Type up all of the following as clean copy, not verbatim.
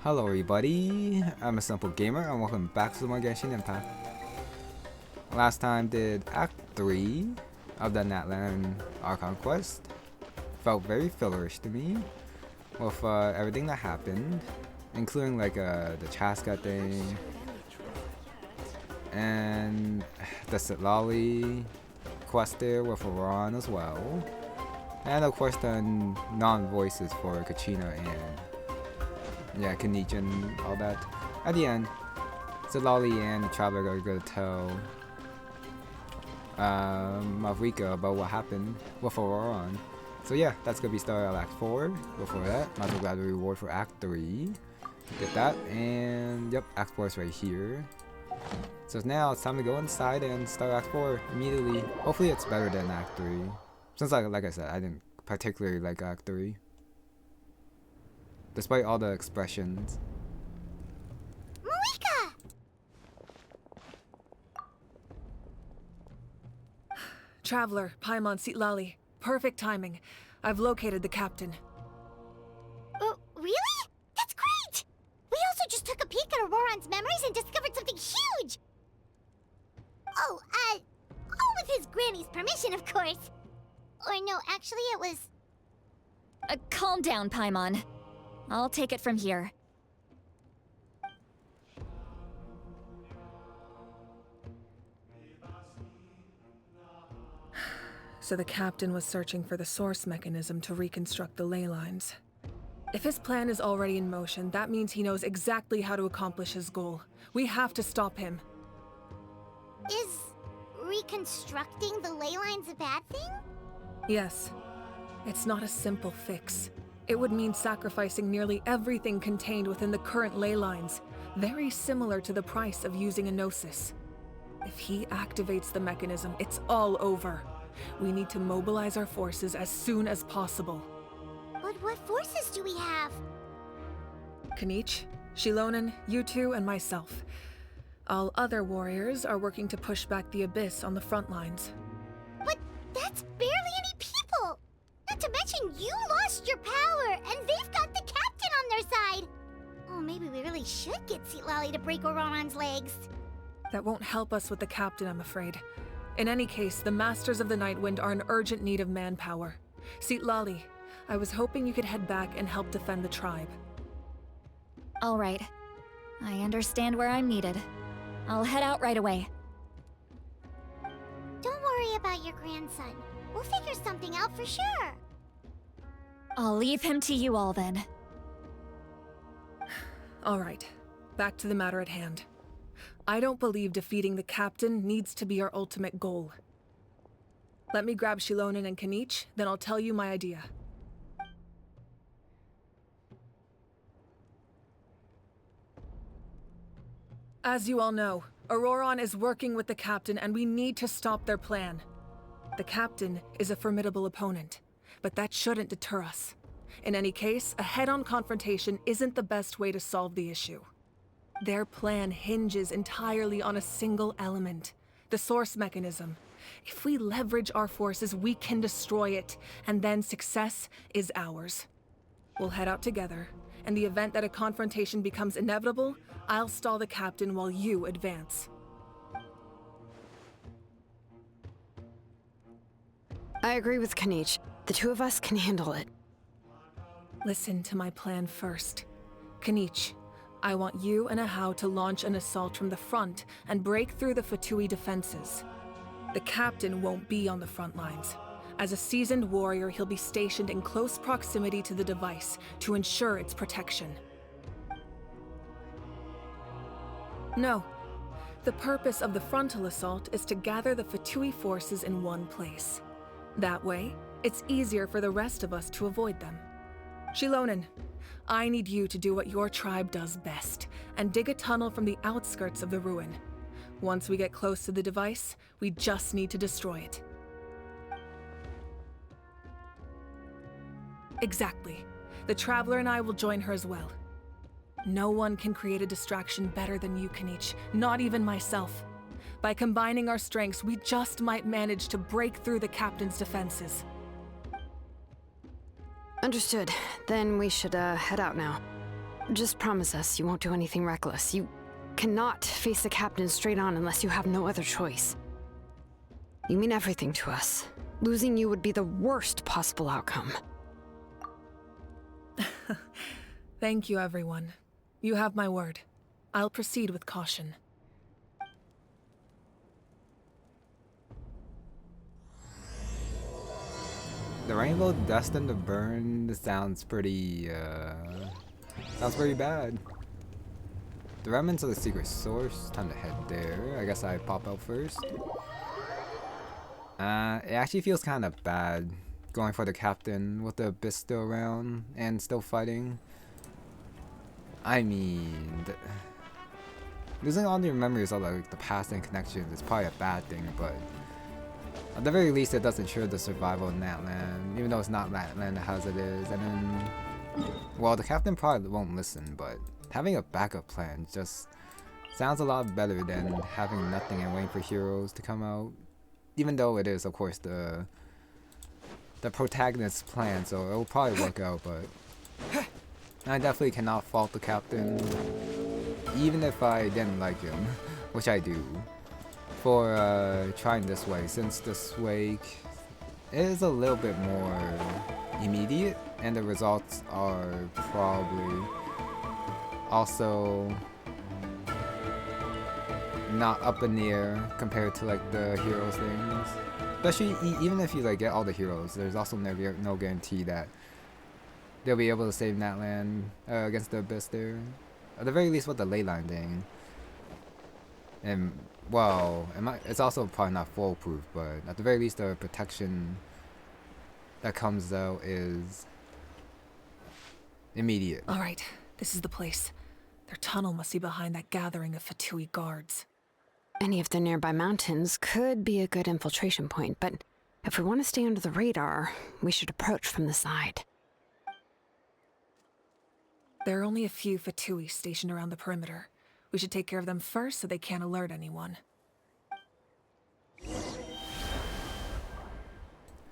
Hello everybody, I'm a simple gamer and welcome back to more Genshin Impact. Last time did Act 3 of the Natlan Archon quest. Felt very fillerish to me with everything that happened, including like the Chaska thing and the Sitlali quest there with Ororon as well, and of course the non-voices for Kachina and Kanich and all that. At the end, Sitlali and the Traveler are gonna tell Mavrika about what happened with Ororon. So yeah, that's gonna be started at Act 4. Before that, might as well grab the reward for Act 3. Get that, and yep, Act 4 is right here. So now it's time to go inside and start Act 4 immediately. Hopefully it's better than Act 3. Since like I said, I didn't particularly like Act 3. Despite all the expressions. Marika! Traveler, Paimon, Sitlali. Perfect timing. I've located the captain. Oh, really? That's great! We also just took a peek at Ororon's memories and discovered something huge! Oh, all with his granny's permission, of course. Or no, actually it was... Calm down, Paimon. I'll take it from here. So the captain was searching for the source mechanism to reconstruct the ley lines. If his plan is already in motion, that means he knows exactly how to accomplish his goal. We have to stop him. Is reconstructing the ley lines a bad thing? Yes. It's not a simple fix. It would mean sacrificing nearly everything contained within the current ley lines, very similar to the price of using a Gnosis. If he activates the mechanism, it's all over. We need to mobilize our forces as soon as possible. But what forces do we have? Kanich, Shilonen, you two, and myself. All other warriors are working to push back the Abyss on the front lines. But that's barely any people! Not to mention you lost your power, and they've got the captain on their side! Oh, maybe we really should get Sitlali to break Ororon's legs. That won't help us with the captain, I'm afraid. In any case, the Masters of the Nightwind are in urgent need of manpower. Sitlali, I was hoping you could head back and help defend the tribe. All right. I understand where I'm needed. I'll head out right away. Don't worry about your grandson. We'll figure something out for sure. I'll leave him to you all then. All right. Back to the matter at hand. I don't believe defeating the captain needs to be our ultimate goal. Let me grab Shilonen and Kanich, then I'll tell you my idea. As you all know, Ororon is working with the captain and we need to stop their plan. The captain is a formidable opponent, but that shouldn't deter us. In any case, a head-on confrontation isn't the best way to solve the issue. Their plan hinges entirely on a single element, the source mechanism. If we leverage our forces, we can destroy it, and then success is ours. We'll head out together. In the event that a confrontation becomes inevitable, I'll stall the captain while you advance. I agree with Kanich. The two of us can handle it. Listen to my plan first. Kanich, I want you and Ahau to launch an assault from the front and break through the Fatui defenses. The captain won't be on the front lines. As a seasoned warrior, he'll be stationed in close proximity to the device to ensure its protection. No. The purpose of the frontal assault is to gather the Fatui forces in one place. That way, it's easier for the rest of us to avoid them. Shilonen, I need you to do what your tribe does best, and dig a tunnel from the outskirts of the ruin. Once we get close to the device, we just need to destroy it. Exactly. The Traveler and I will join her as well. No one can create a distraction better than you, Kanich, not even myself. By combining our strengths, we just might manage to break through the captain's defenses. Understood. Then we should head out now. Just promise us you won't do anything reckless. You cannot face the captain straight on unless you have no other choice. You mean everything to us. Losing you would be the worst possible outcome. Thank you, everyone. You have my word. I'll proceed with caution. The rainbow destined to burn sounds pretty bad. The remnants of the secret source. Time to head there. I guess I pop out first. It actually feels kind of bad going for the captain with the abyss still around and still fighting. I mean, losing all your memories of like the past and connections is probably a bad thing, but at the very least, it does ensure the survival of Natlan, even though it's not Natlan as it is. And then, well, the captain probably won't listen, but having a backup plan just sounds a lot better than having nothing and waiting for heroes to come out. Even though it is, of course, the protagonist's plan, so it'll probably work out. But I definitely cannot fault the captain, even if I didn't like him, which I do, for trying this way, since this way is a little bit more immediate, and the results are probably also not up in the air compared to like the heroes things. Especially even if you like get all the heroes, there's also no guarantee that they'll be able to save Natlan against the abyss there. At the very least with the leyline thing. And well, it's also probably not foolproof, but at the very least the protection that comes out is immediate. Alright, this is the place. Their tunnel must be behind that gathering of Fatui guards. Any of the nearby mountains could be a good infiltration point, but if we want to stay under the radar, we should approach from the side. There are only a few Fatui stationed around the perimeter. We should take care of them first so they can't alert anyone.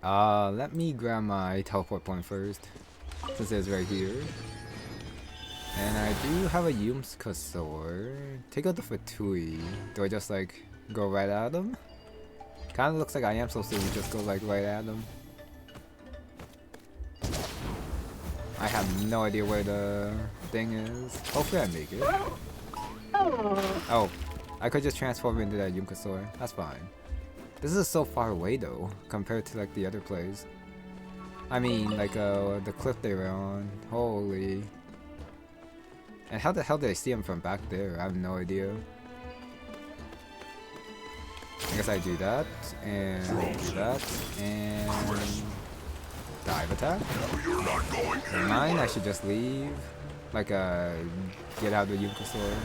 Let me grab my teleport point first, since it's right here. And I do have a unnecessarily. Take out the Fatui. Do I just like go right at them? Kinda looks like I am supposed to just go like right at them. I have no idea where the thing is. Hopefully I make it. Oh, I could just transform into that unnecessarily. That's fine. This is so far away though, compared to like the other place. I mean, like the cliff they were on. Holy. And how the hell did I see him from back there? I have no idea. I guess I do that, and do that, and dive attack. Never mind, I should just leave. Like, get out of the unnecessarily.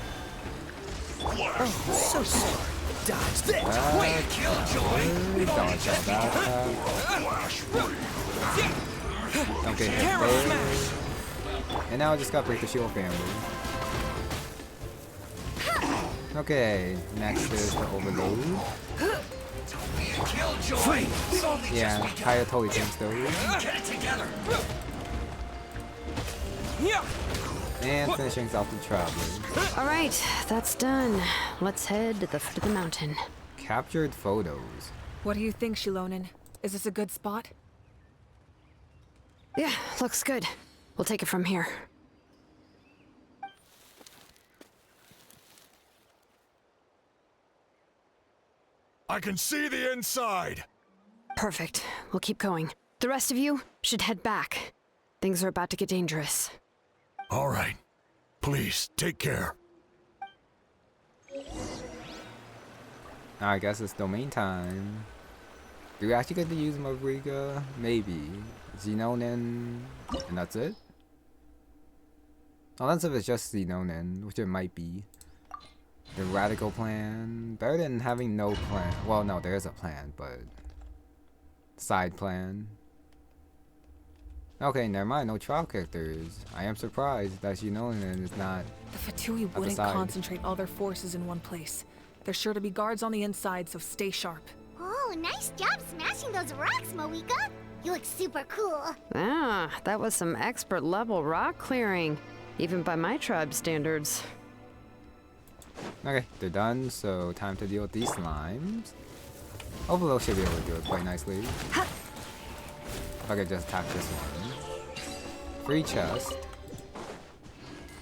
Oh, so sorry. Dodge this. Wait, dodge out that attack. Okay, hit there. And now I just gotta break the shield family. Okay, next is the overload. Yeah, Kaya totally thinks though. And finishing off the traveler. Alright, that's done. Let's head to the foot of the mountain. Captured photos. What do you think, Shilonen? Is this a good spot? Yeah, looks good. We'll take it from here. I can see the inside. Perfect. We'll keep going. The rest of you should head back. Things are about to get dangerous. All right. Please, take care. I guess it's domain time. Do we actually get to use Mavriga? Maybe. Xenonin, and that's it? Unless if it's just Xenonin, which it might be. The radical plan. Better than having no plan. Well, no, there is a plan, but side plan. Okay, never mind. No trial characters. I am surprised that Xenonin is not. The Fatui wouldn't concentrate all their forces in one place. There's sure to be guards on the inside, so stay sharp. Oh, nice job smashing those rocks, Moika. You look super cool. Ah, that was some expert level rock clearing. Even by my tribe's standards. Okay, they're done, so time to deal with these slimes. Overload should be able to do it quite nicely. If I could just attack this one. Free chest.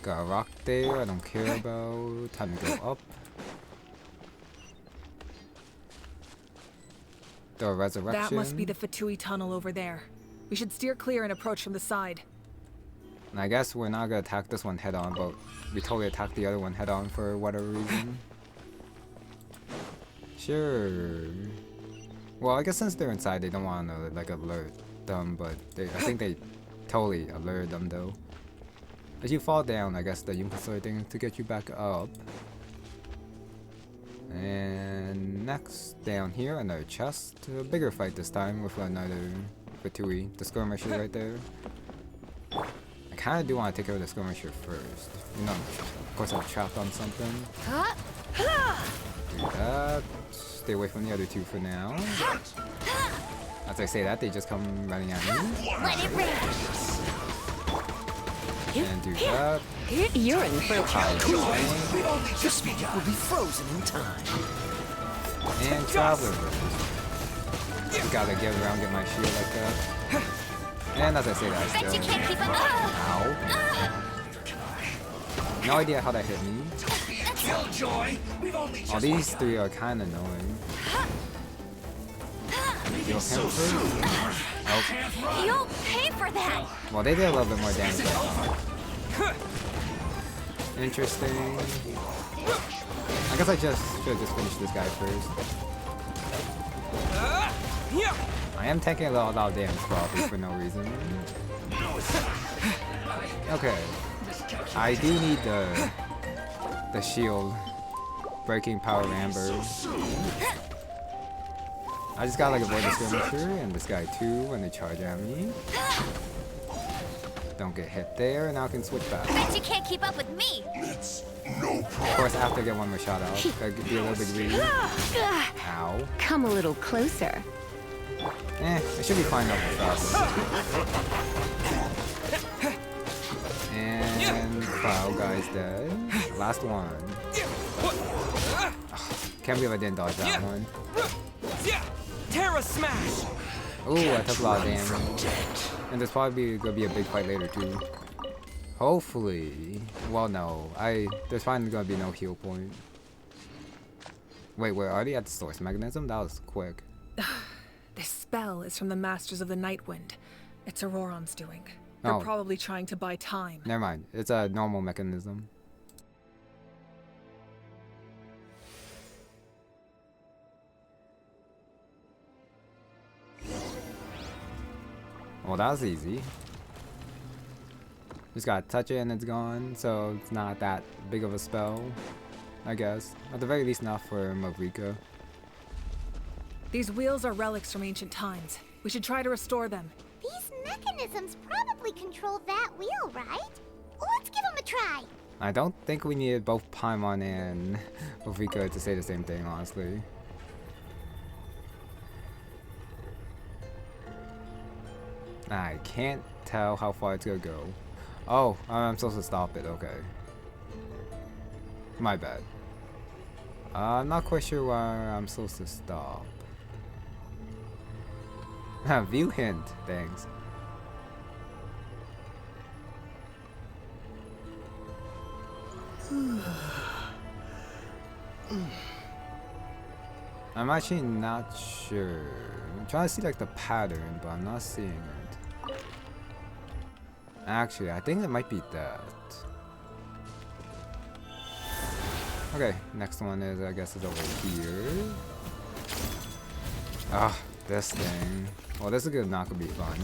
Got a rock there, I don't care about. Time to go up. The resurrection. That must be the Fatui tunnel over there. We should steer clear and approach from the side. And I guess we're not gonna attack this one head on, but we totally attacked the other one head on for whatever reason. Sure. Well, I guess since they're inside, they don't want to like alert them, but I think they totally alert them though. As you fall down, I guess the unnecessarily thing to get you back up. And next, down here, another chest. A bigger fight this time with another Fatui. The skirmisher right there. I kind of do want to take care of the skirmisher first. You know, of course I'm trapped on something. Do that. Stay away from the other two for now. As I say that, they just come running at me. Let it rip. And do that. You're in for a This will be frozen in time. And traveler burst. Just gotta get around, get my shield like that. And as I say that, I Bet you still. can't keep up. Ow. No idea how that hit me. Killjoy, we've only just These three are kind of annoying. Heal him first. Oh, You'll pay for that. well, they did a little bit more damage. Interesting. I guess I should have just finished this guy first. I am taking a lot of damage probably for no reason. Okay. I do need the shield breaking power amber. I just gotta like avoid the skirmisher and this guy too when they charge at me. Don't get hit there, and now I can switch back. Bet you can't keep up with me. Of course, after I get one more shot out, I could be a little bit greedy. Ow. Come a little closer. I should be fine up fast. And Cloud guy's dead. Last one. Ugh, can't believe I didn't dodge that one. Terra Smash! Ooh, I took a lot of damage. And there's probably gonna be a big fight later too. Hopefully. Well, no. There's probably gonna be no heal point. Wait, we're already at the source mechanism? That was quick. This spell is from the Masters of the Nightwind. It's Ororon's doing. They're Oh. probably trying to buy time. Never mind. It's a normal mechanism. Well, that was easy. Just gotta touch it and it's gone, so it's not that big of a spell, I guess. At the very least, not for Mavrika. These wheels are relics from ancient times. We should try to restore them. These mechanisms probably control that wheel, right? Let's give them a try. I don't think we needed both Paimon and Mavrika to say the same thing, honestly. I can't tell how far it's gonna go. Oh, I'm supposed to stop it, okay. My bad. I'm not quite sure where I'm supposed to stop. View hint, thanks. I'm actually not sure. I'm trying to see like the pattern, but I'm not seeing it. Actually, I think it might be that. Okay, next one is, I guess, is over here. Ah, this thing. Well, this is not gonna be fun.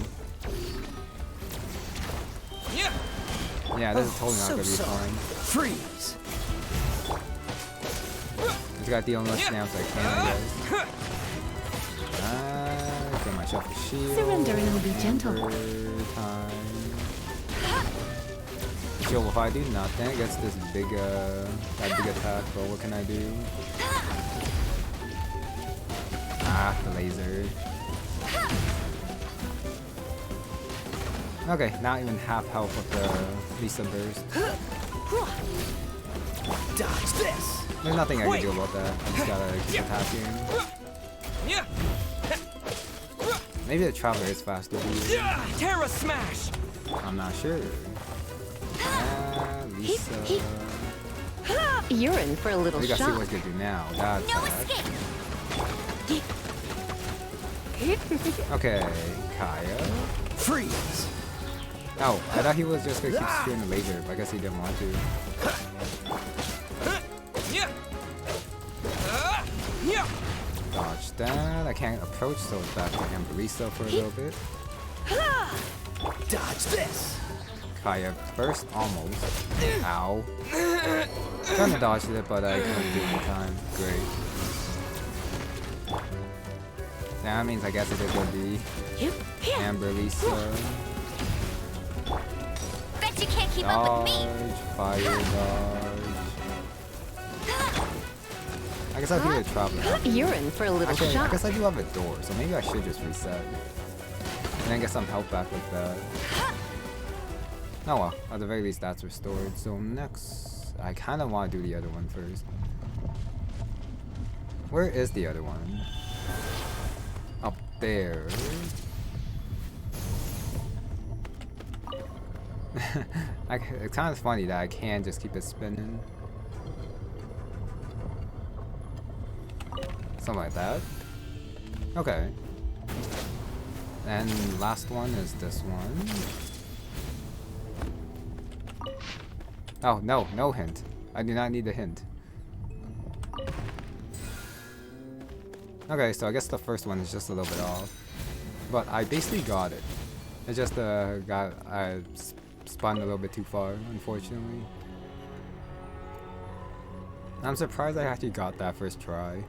Yeah, this is totally not gonna be fun. Freeze! Just gotta deal much damage as I can, I guess. Get myself a shield. Surrendering will be gentle. Time. Shield, if I do nothing, it gets this big, that big attack, but what can I do? Ah, the laser. Okay, not even half health with the Lisa burst. Dodge this! There's nothing I can do about that. I just gotta keep attacking. Maybe the Traveler is faster than you. Terra smash! I'm not sure. Lisa. You're in for a little We gotta see shock. what he can do now. That's No bad. escape! Okay, Kaya. Freeze! Oh, I thought he was just gonna keep shooting the laser, but I guess he didn't want to. Dodge that. I can't approach, so it's back to Amberisa for a little bit. Dodge this! Kaya first, almost. Ow. Trying to dodge it, but I couldn't do it in time. Great. That means I guess it is gonna be Amberisa. Bet you can't keep up with me! Dodge, fire, dodge. I guess I'll do the Traveler. You're in for a little Actually, I shock. guess I do have a door, so maybe I should just reset. And then get some health back with that. Oh well, at the very least that's restored. So next, I kind of want to do the other one first. Where is the other one? Up there. It's kind of funny that I can just keep it spinning. Something like that. Okay. And last one is this one. Oh, no, no hint. I do not need a hint. Okay, so I guess the first one is just a little bit off. But I basically got it. It's just I spun a little bit too far, unfortunately. I'm surprised I actually got that first try.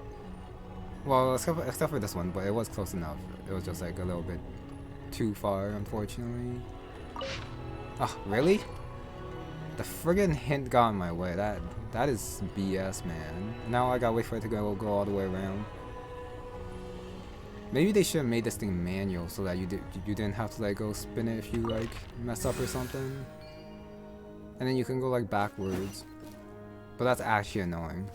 Well, except for this one, but it was close enough. It was just like a little bit too far, unfortunately. Oh, really? The friggin' hint got in my way. That is BS, man. Now I gotta wait for it to go all the way around. Maybe they should have made this thing manual so that you didn't have to like go spin it if you like mess up or something. And then you can go like backwards. But that's actually annoying.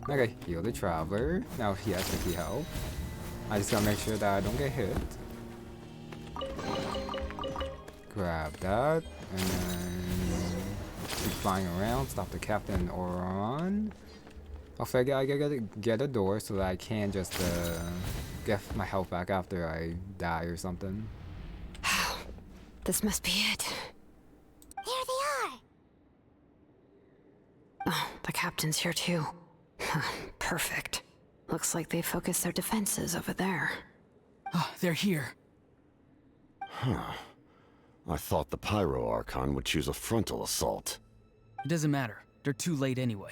Okay, heal the Traveler. Now he has 50 health. I just gotta make sure that I don't get hit. Grab that, and then keep flying around. Stop the Captain Ororon. Hopefully I gotta get a door so that I can just get my health back after I die or something. This must be it. There they are! Oh, the captain's here too. Perfect. Looks like they focused their defenses over there. Oh, they're here. Huh. I thought the Pyro Archon would choose a frontal assault. It doesn't matter. They're too late anyway.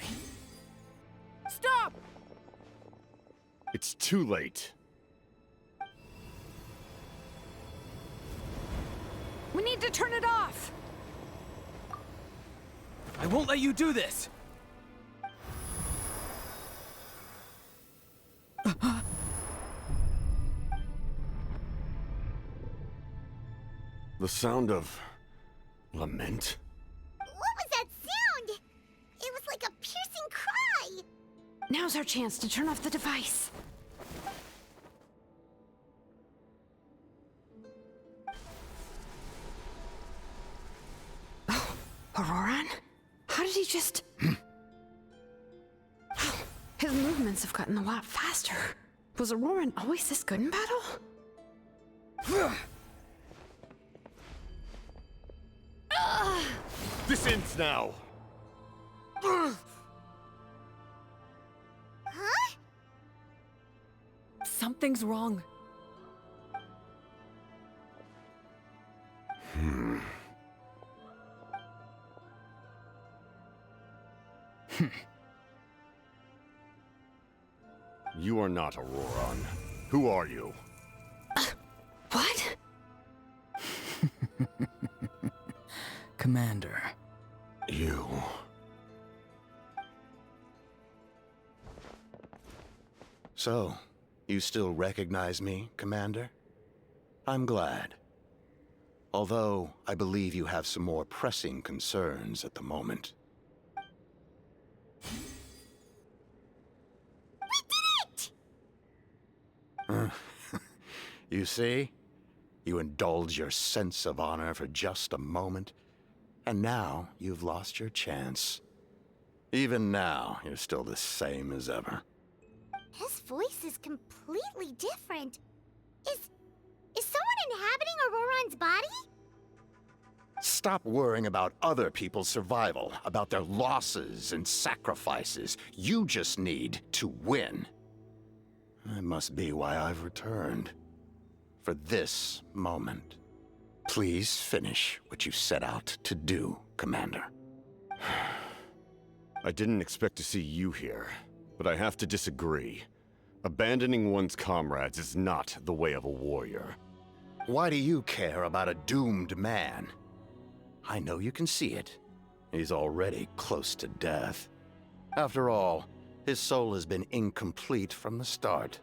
Stop! It's too late. We need to turn it off! I won't let you do this! The sound of lament? What was that sound? It was like a piercing cry! Now's our chance to turn off the device. Oh, Ororon? How did he just... His movements have gotten a lot faster. Was Ororon always this good in battle? This ends now! Huh? Something's wrong. You are not Ororon. Who are you? What? Commander. You. So, you still recognize me, Commander? I'm glad. Although, I believe you have some more pressing concerns at the moment. You see? You indulge your sense of honor for just a moment, and now you've lost your chance. Even now, you're still the same as ever. His voice is completely different. Is someone inhabiting Ororon's body? Stop worrying about other people's survival, about their losses and sacrifices. You just need to win. That must be why I've returned. For this moment. Please finish what you set out to do, Commander. I didn't expect to see you here, but I have to disagree. Abandoning one's comrades is not the way of a warrior. Why do you care about a doomed man? I know you can see it. He's already close to death. After all, his soul has been incomplete from the start.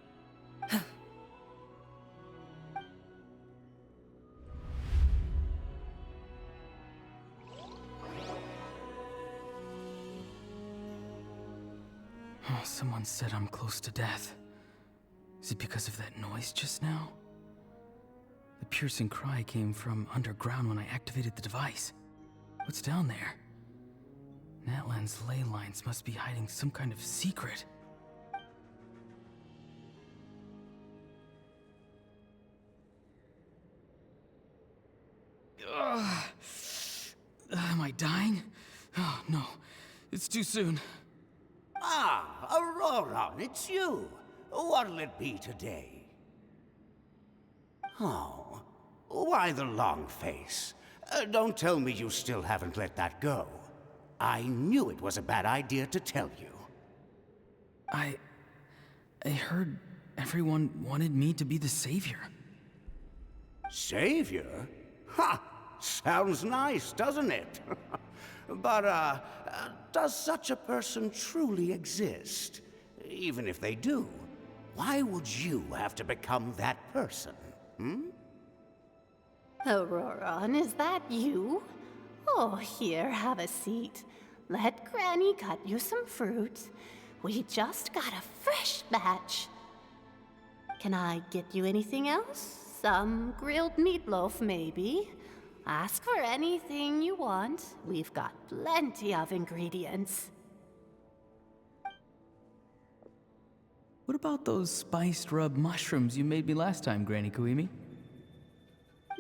Oh, someone said I'm close to death. Is it because of that noise just now? The piercing cry came from underground when I activated the device. What's down there? Natlan's ley lines must be hiding some kind of secret. Am I dying? Oh, no. It's too soon. Ah, Ororon, it's you. What'll it be today? Oh, why the long face? Don't tell me you still haven't let that go. I knew it was a bad idea to tell you. I heard everyone wanted me to be the savior. Savior? Ha! Sounds nice, doesn't it? But, does such a person truly exist? Even if they do, why would you have to become that person, hmm? Ororon, is that you? Oh, here, have a seat. Let Granny cut you some fruit. We just got a fresh batch. Can I get you anything else? Some grilled meatloaf, maybe? Ask for anything you want. We've got plenty of ingredients. What about those spiced rub mushrooms you made me last time, Granny Kuimi?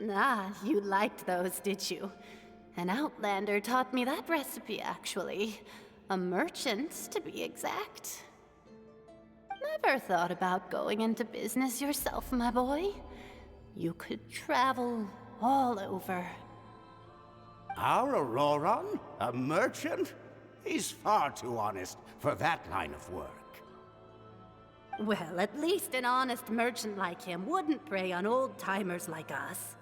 Ah, you liked those, did you? An outlander taught me that recipe, actually. A merchant, to be exact. Never thought about going into business yourself, my boy? You could travel all over. Our Ororon? A merchant? He's far too honest for that line of work. Well, at least an honest merchant like him wouldn't prey on old-timers like us.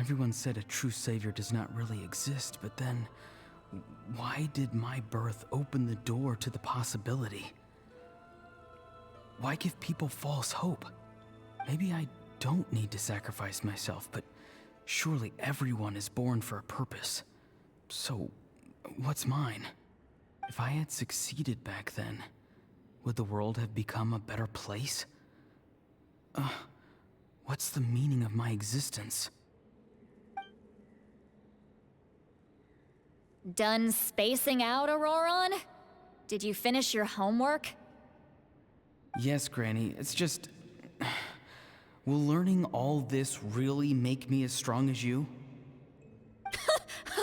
Everyone said a true savior does not really exist, but then why did my birth open the door to the possibility? Why give people false hope? Maybe I don't need to sacrifice myself, but surely everyone is born for a purpose. So, what's mine? If I had succeeded back then, would the world have become a better place? What's the meaning of my existence? Done spacing out, Ororon? Did you finish your homework? Yes, Granny. It's just... Will learning all this really make me as strong as you?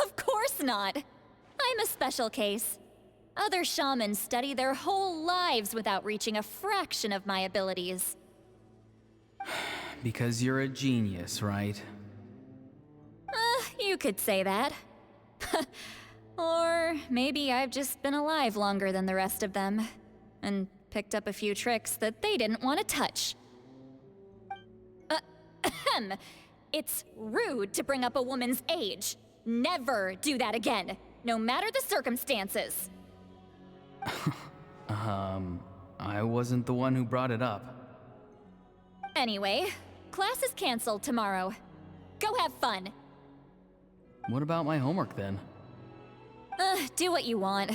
Of course not. I'm a special case. Other shamans study their whole lives without reaching a fraction of my abilities. Because you're a genius, right? You could say that. Or maybe I've just been alive longer than the rest of them, and picked up a few tricks that they didn't want to touch. It's rude to bring up a woman's age. Never do that again, no matter the circumstances. I wasn't the one who brought it up. Anyway, class is canceled tomorrow. Go have fun. What about my homework then? Do what you want.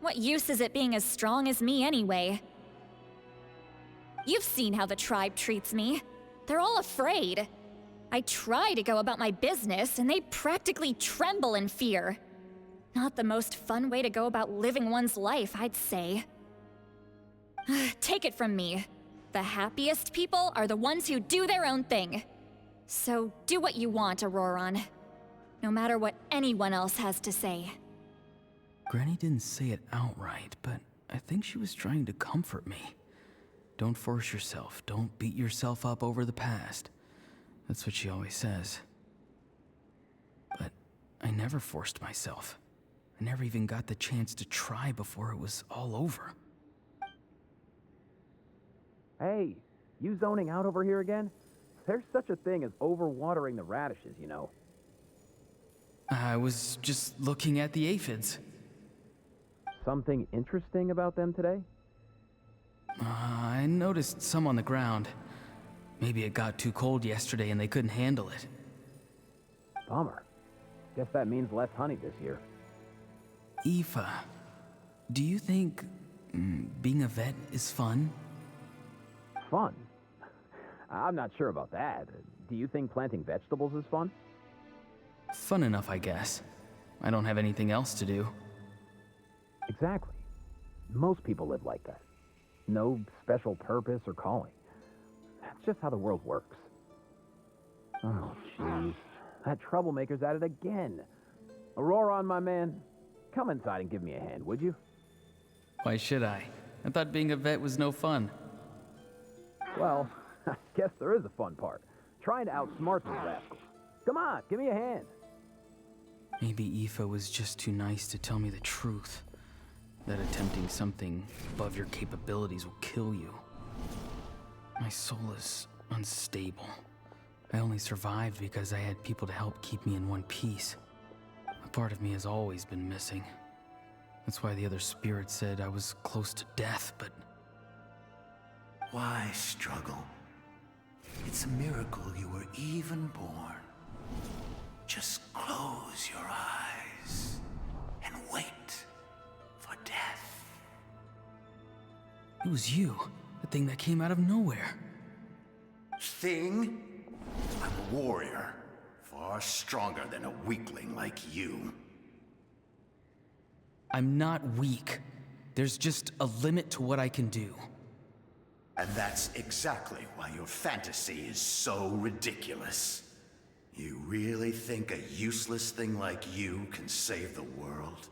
What use is it being as strong as me anyway? You've seen how the tribe treats me. They're all afraid. I try to go about my business, and they practically tremble in fear. Not the most fun way to go about living one's life, I'd say. Take it from me. The happiest people are the ones who do their own thing. So do what you want, Ororon. No matter what anyone else has to say. Granny didn't say it outright, but I think she was trying to comfort me. Don't force yourself. Don't beat yourself up over the past. That's what she always says. But I never forced myself. I never even got the chance to try before it was all over. Hey, you zoning out over here again? There's such a thing as overwatering the radishes, you know. I was just looking at the aphids. Something interesting about them today? I noticed some on the ground. Maybe it got too cold yesterday and they couldn't handle it. Bummer. Guess that means less honey this year. Aoife, do you think being a vet is fun? Fun? I'm not sure about that. Do you think planting vegetables is fun? Fun enough, I guess. I don't have anything else to do. Exactly. Most people live like that. No special purpose or calling. That's just how the world works. Oh, jeez. That troublemaker's at it again. Ororon, my man, come inside and give me a hand, would you? Why should I? I thought being a vet was no fun. Well, I guess there is a fun part. Trying to outsmart these rascals. Come on, give me a hand. Maybe Aoife was just too nice to tell me the truth. That attempting something above your capabilities will kill you. My soul is unstable. I only survived because I had people to help keep me in one piece. A part of me has always been missing. That's why the other spirits said I was close to death, but... Why struggle? It's a miracle you were even born. Just close your eyes and wait for death. It was you, the thing that came out of nowhere. Thing? I'm a warrior, far stronger than a weakling like you. I'm not weak. There's just a limit to what I can do. And that's exactly why your fantasy is so ridiculous. You really think a useless thing like you can save the world?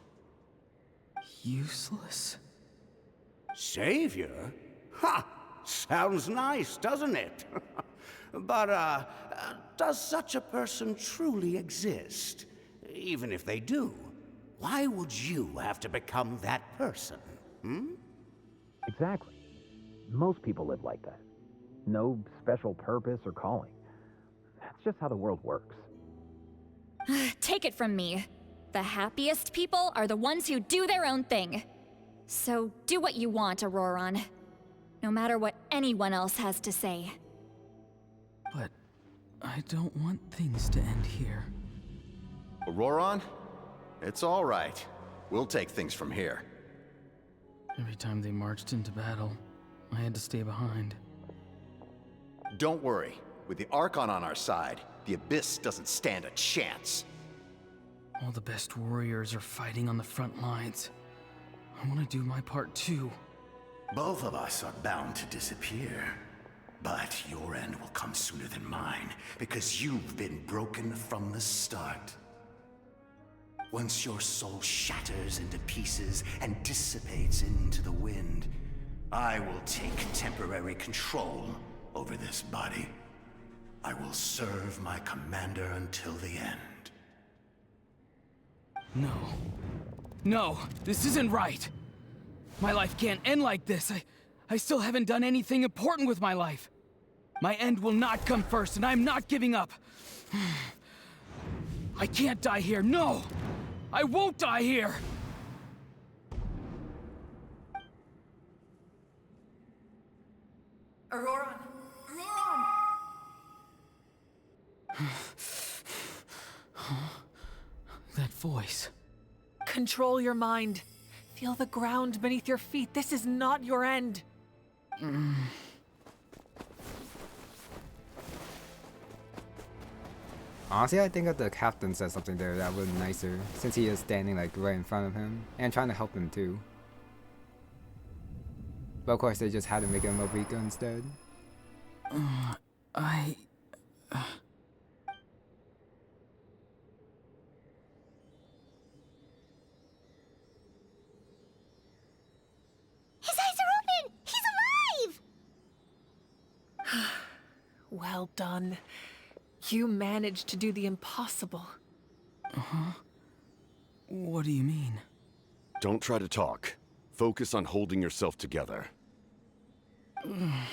Useless? Savior? Ha! Sounds nice, doesn't it? But, does such a person truly exist? Even if they do, why would you have to become that person? Exactly. Most people live like that. No special purpose or calling. That's just how the world works. Take it from me. The happiest people are the ones who do their own thing. So do what you want, Ororon. No matter what anyone else has to say. But I don't want things to end here. Ororon? It's all right. We'll take things from here. Every time they marched into battle, I had to stay behind. Don't worry. With the Archon on our side, the Abyss doesn't stand a chance. All the best warriors are fighting on the front lines. I want to do my part too. Both of us are bound to disappear. But your end will come sooner than mine, because you've been broken from the start. Once your soul shatters into pieces and dissipates into the wind, I will take temporary control over this body. I will serve my commander until the end. No. No, this isn't right. My life can't end like this. I still haven't done anything important with my life. My end will not come first, and I'm not giving up. I can't die here, no! I won't die here! voice? Control your mind. Feel the ground beneath your feet. This is not your end. Honestly, I think that the captain said something there that would be nicer, since he is standing like right in front of him and trying to help him too. But of course, they just had to make him a Rika instead. His eyes are open! He's alive! Well done. You managed to do the impossible. What do you mean? Don't try to talk. Focus on holding yourself together. I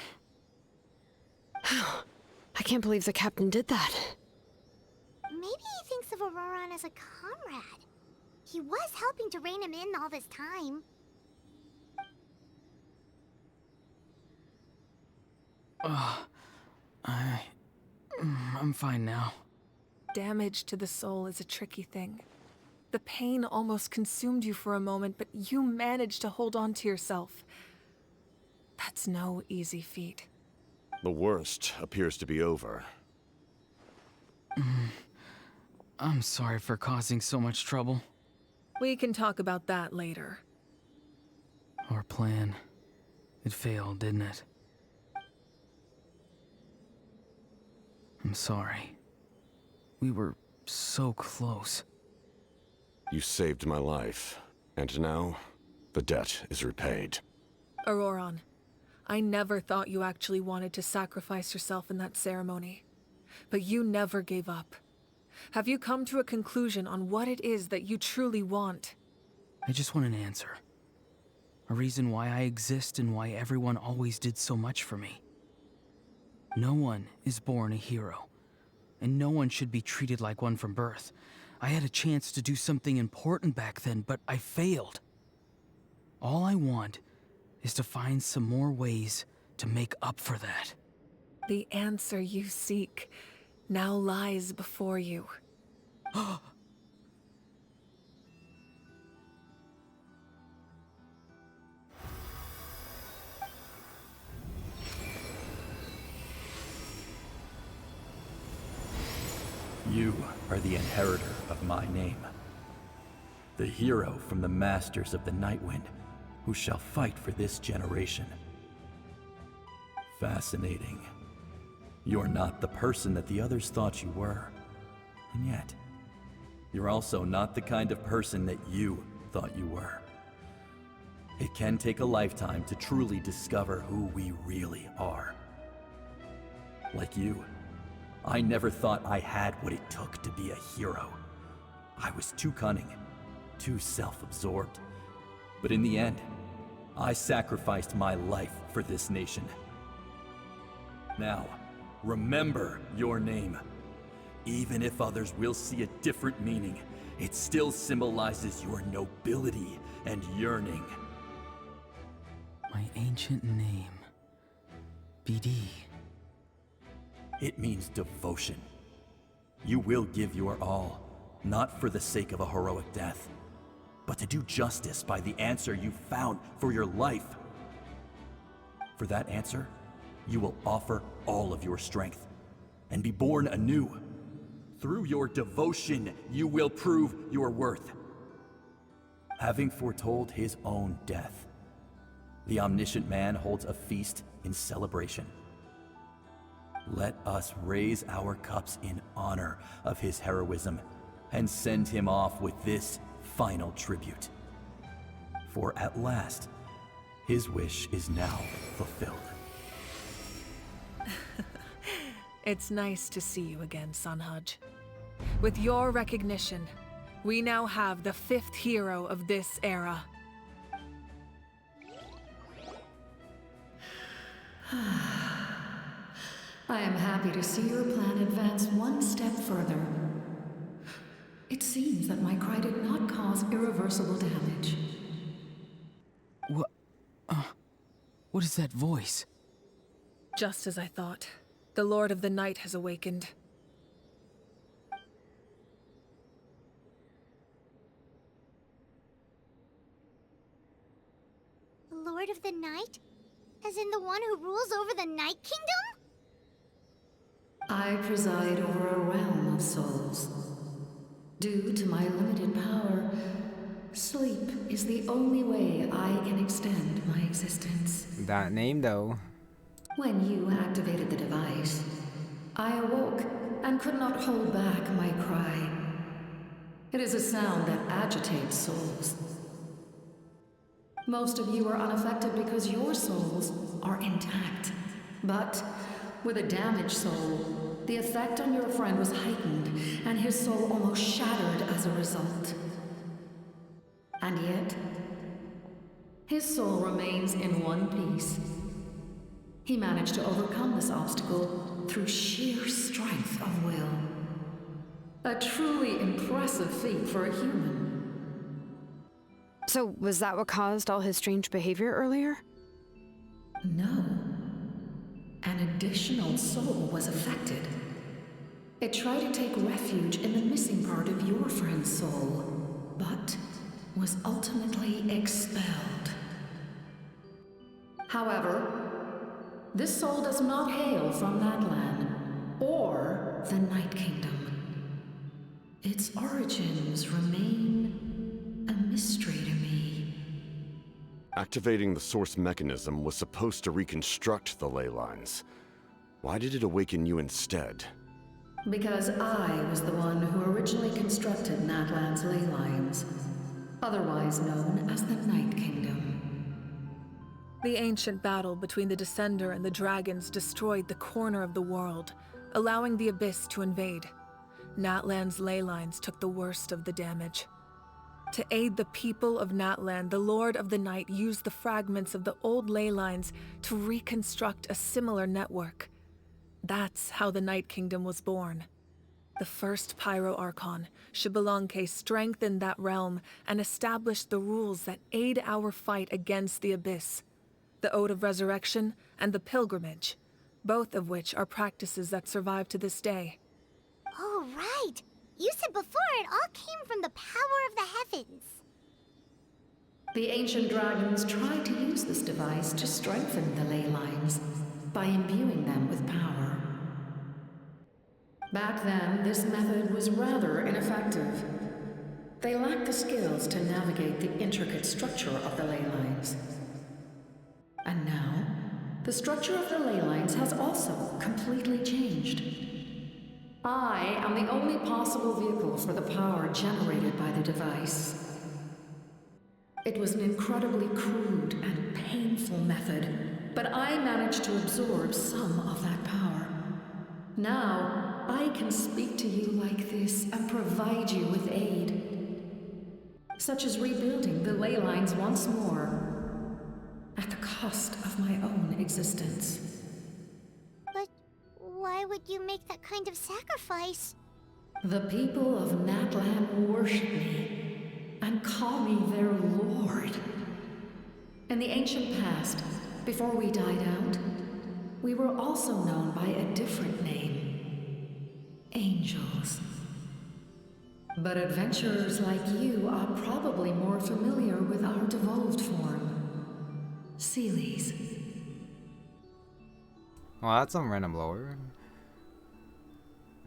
can't believe the captain did that. Maybe he thinks of Ororon as a comrade. He was helping to rein him in all this time. I'm fine now. Damage to the soul is a tricky thing. The pain almost consumed you for a moment, but you managed to hold on to yourself. That's no easy feat. The worst appears to be over. I'm sorry for causing so much trouble. We can talk about that later. Our plan, it failed, didn't it? I'm sorry. We were so close. You saved my life, and now the debt is repaid. Ororon, I never thought you actually wanted to sacrifice yourself in that ceremony. But you never gave up. Have you come to a conclusion on what it is that you truly want? I just want an answer. A reason why I exist and why everyone always did so much for me. No one is born a hero, and no one should be treated like one from birth. I had a chance to do something important back then, but I failed. All I want is to find some more ways to make up for that. The answer you seek now lies before you. You are the inheritor of my name. The hero from the Masters of the Nightwind, who shall fight for this generation. Fascinating. You're not the person that the others thought you were. And yet, you're also not the kind of person that you thought you were. It can take a lifetime to truly discover who we really are. Like you, I never thought I had what it took to be a hero. I was too cunning, too self-absorbed. But in the end, I sacrificed my life for this nation. Now, remember your name. Even if others will see a different meaning, it still symbolizes your nobility and yearning. My ancient name. BD. It means devotion. You will give your all, not for the sake of a heroic death, but to do justice by the answer you found for your life. For that answer, you will offer all of your strength and be born anew. Through your devotion, you will prove your worth. Having foretold his own death, the omniscient man holds a feast in celebration. Let us raise our cups in honor of his heroism and send him off with this final tribute. For at last, his wish is now fulfilled. It's nice to see you again, Sunhudge. With your recognition, we now have the 5th hero of this era. I am happy to see your plan advance one step further. It seems that my cry did not cause irreversible damage. What is that voice? Just as I thought. The Lord of the Night has awakened. Lord of the Night? As in the one who rules over the Night Kingdom? I preside over a realm of souls. Due to my limited power, sleep is the only way I can extend my existence. That name, though. When you activated the device, I awoke and could not hold back my cry. It is a sound that agitates souls. Most of you are unaffected because your souls are intact. But with a damaged soul, the effect on your friend was heightened, and his soul almost shattered as a result. And yet, his soul remains in one piece. He managed to overcome this obstacle through sheer strength of will. A truly impressive feat for a human. So, was that what caused all his strange behavior earlier? No. An additional soul was affected. It tried to take refuge in the missing part of your friend's soul, but was ultimately expelled. However, this soul does not hail from Natlan or the Night Kingdom. Its origins remain a mystery to me. Activating the source mechanism was supposed to reconstruct the ley lines. Why did it awaken you instead? Because I was the one who originally constructed Natlan's ley lines, otherwise known as the Night Kingdom. The ancient battle between the Descender and the dragons destroyed the corner of the world, allowing the Abyss to invade. Natlan's ley lines took the worst of the damage. To aid the people of Natlan, the Lord of the Night used the fragments of the old ley lines to reconstruct a similar network. That's how the Night Kingdom was born. The first Pyro Archon, Xbalanque, strengthened that realm and established the rules that aid our fight against the Abyss. The Ode of Resurrection and the Pilgrimage, both of which are practices that survive to this day. Oh, right. You said before it all came from the power of the heavens. The ancient dragons tried to use this device to strengthen the ley lines by imbuing them with power. Back then, this method was rather ineffective. They lacked the skills to navigate the intricate structure of the ley lines. And now, the structure of the ley lines has also completely changed. I am the only possible vehicle for the power generated by the device. It was an incredibly crude and painful method, but I managed to absorb some of that power. Now, I can speak to you like this and provide you with aid, such as rebuilding the ley lines once more, at the cost of my own existence. But why would you make that kind of sacrifice? The people of Natlan worship me and call me their lord. In the ancient past, before we died out, we were also known by a different name: angels. But adventurers like you are probably more familiar with our devolved form, Seelies. Well, that's some random lore.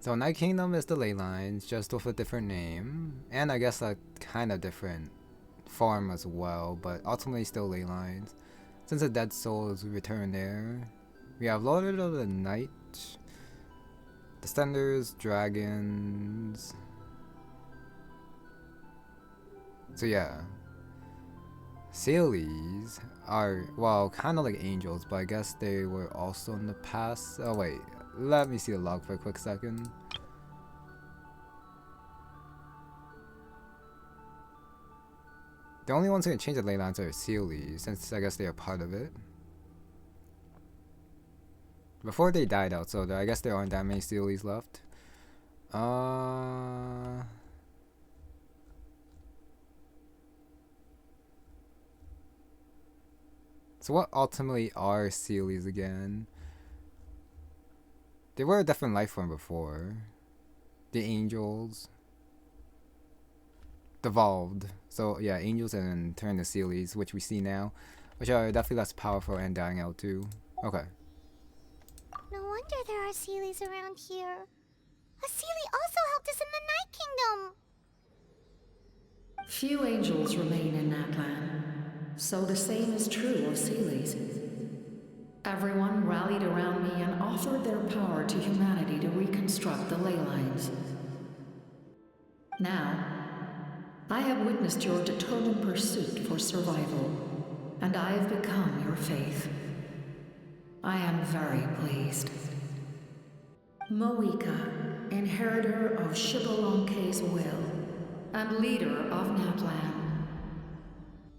So Night Kingdom is the ley lines, just with a different name, and I guess a kind of different form as well, but ultimately still ley lines. Since the dead souls return there, we have Lord of the Night, Descenders, dragons. So yeah, Seelies are, well, kind of like angels, but I guess they were also in the past. Oh wait, let me see the log for a quick second. The only ones who can change the ley lines are Seelies, since I guess they are part of it. Before they died out, so I guess there aren't that many Seelies left. So what ultimately are Seelies again? They were a different life form before. The angels devolved. So yeah, angels and then turned to Seelies, which we see now. which are definitely less powerful and dying out too. Okay. No wonder there are Seelies around here. A Seelie also helped us in the Night Kingdom. Few angels remain in Natlan, so the same is true of Seelies. Everyone rallied around me and offered their power to humanity to reconstruct the ley lines. Now, I have witnessed your determined pursuit for survival, and I have become your faith. I am very pleased. Moika, inheritor of Shibalonke's will, and leader of Natlan.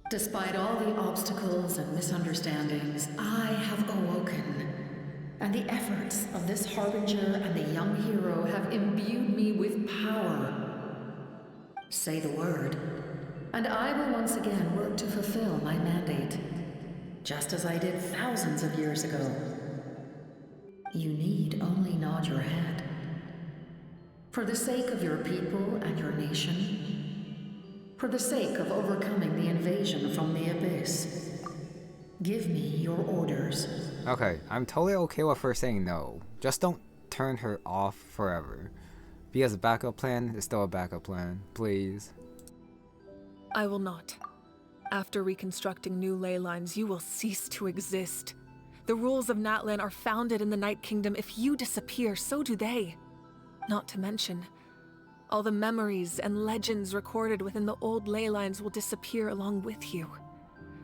Despite all the obstacles and misunderstandings, I have awoken, and the efforts of this Harbinger and the young hero have imbued me with power. Say the word, and I will once again work to fulfill my mandate, just as I did thousands of years ago. You need only nod your head. For the sake of your people and your nation, for the sake of overcoming the invasion from the Abyss, give me your orders. Okay, I'm totally okay with her saying no. Just don't turn her off forever. Because a backup plan is still a backup plan, please. I will not. After reconstructing new ley lines, you will cease to exist. The rules of Natlan are founded in the Night Kingdom. If you disappear, so do they. Not to mention, all the memories and legends recorded within the old ley lines will disappear along with you.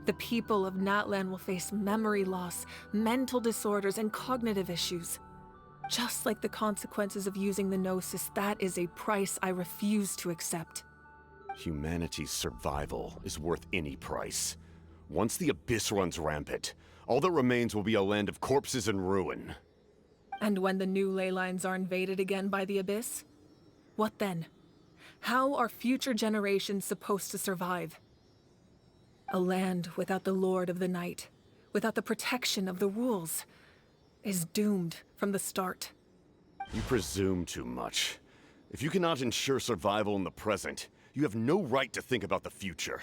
The people of Natlan will face memory loss, mental disorders, and cognitive issues. Just like the consequences of using the Gnosis, that is a price I refuse to accept. Humanity's survival is worth any price. Once the Abyss runs rampant, all that remains will be a land of corpses and ruin. And when the new ley lines are invaded again by the Abyss? What then? How are future generations supposed to survive? A land without the Lord of the Night, without the protection of the rules, is doomed from the start. You presume too much. If you cannot ensure survival in the present, you have no right to think about the future.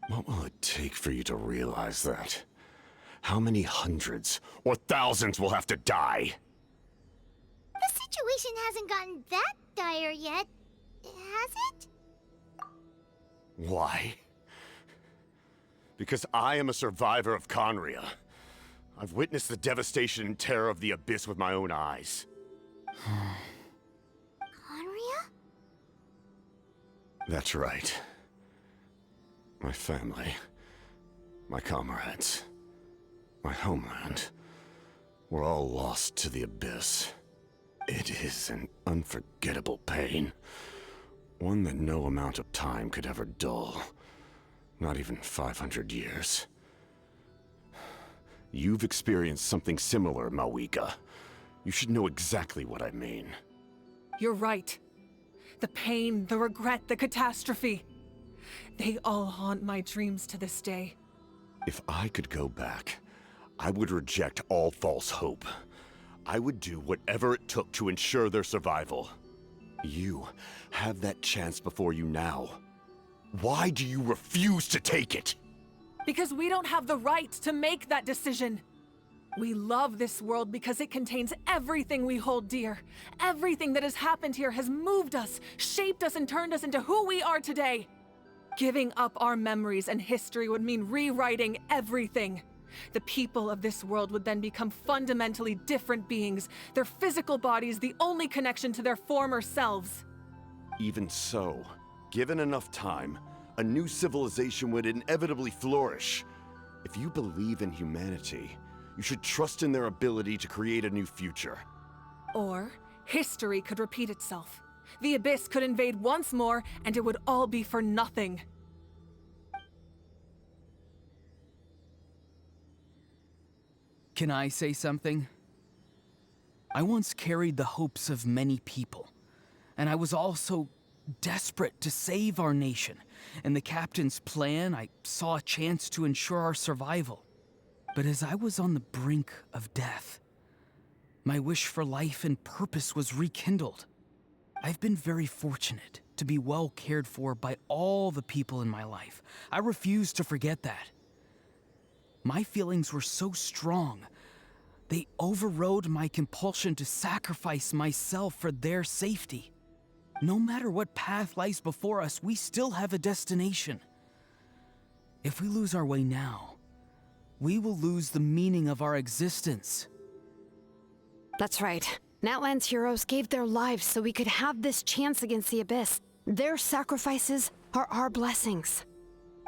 What will it take for you to realize that? How many hundreds or thousands will have to die? The situation hasn't gotten that dire yet, has it? Why? Because I am a survivor of Conria. I've witnessed the devastation and terror of the Abyss with my own eyes. Conria? That's right. My family, my comrades, my homeland, were all lost to the Abyss. It is an unforgettable pain. One that no amount of time could ever dull. Not even 500 years. You've experienced something similar, Mawika. You should know exactly what I mean. You're right. The pain, the regret, the catastrophe. They all haunt my dreams to this day. If I could go back, I would reject all false hope. I would do whatever it took to ensure their survival. You have that chance before you now. Why do you refuse to take it? Because we don't have the right to make that decision. We love this world because it contains everything we hold dear. Everything that has happened here has moved us, shaped us, and turned us into who we are today. Giving up our memories and history would mean rewriting everything. The people of this world would then become fundamentally different beings, their physical bodies the only connection to their former selves. Even so, given enough time, a new civilization would inevitably flourish. If you believe in humanity, you should trust in their ability to create a new future. Or, history could repeat itself. The Abyss could invade once more, and it would all be for nothing. Can I say something? I once carried the hopes of many people, and I was also desperate to save our nation. In the captain's plan, I saw a chance to ensure our survival. But as I was on the brink of death, my wish for life and purpose was rekindled. I've been very fortunate to be well cared for by all the people in my life. I refuse to forget that. My feelings were so strong. They overrode my compulsion to sacrifice myself for their safety. No matter what path lies before us, we still have a destination. If we lose our way now, we will lose the meaning of our existence. That's right. Natlan's heroes gave their lives so we could have this chance against the Abyss. Their sacrifices are our blessings.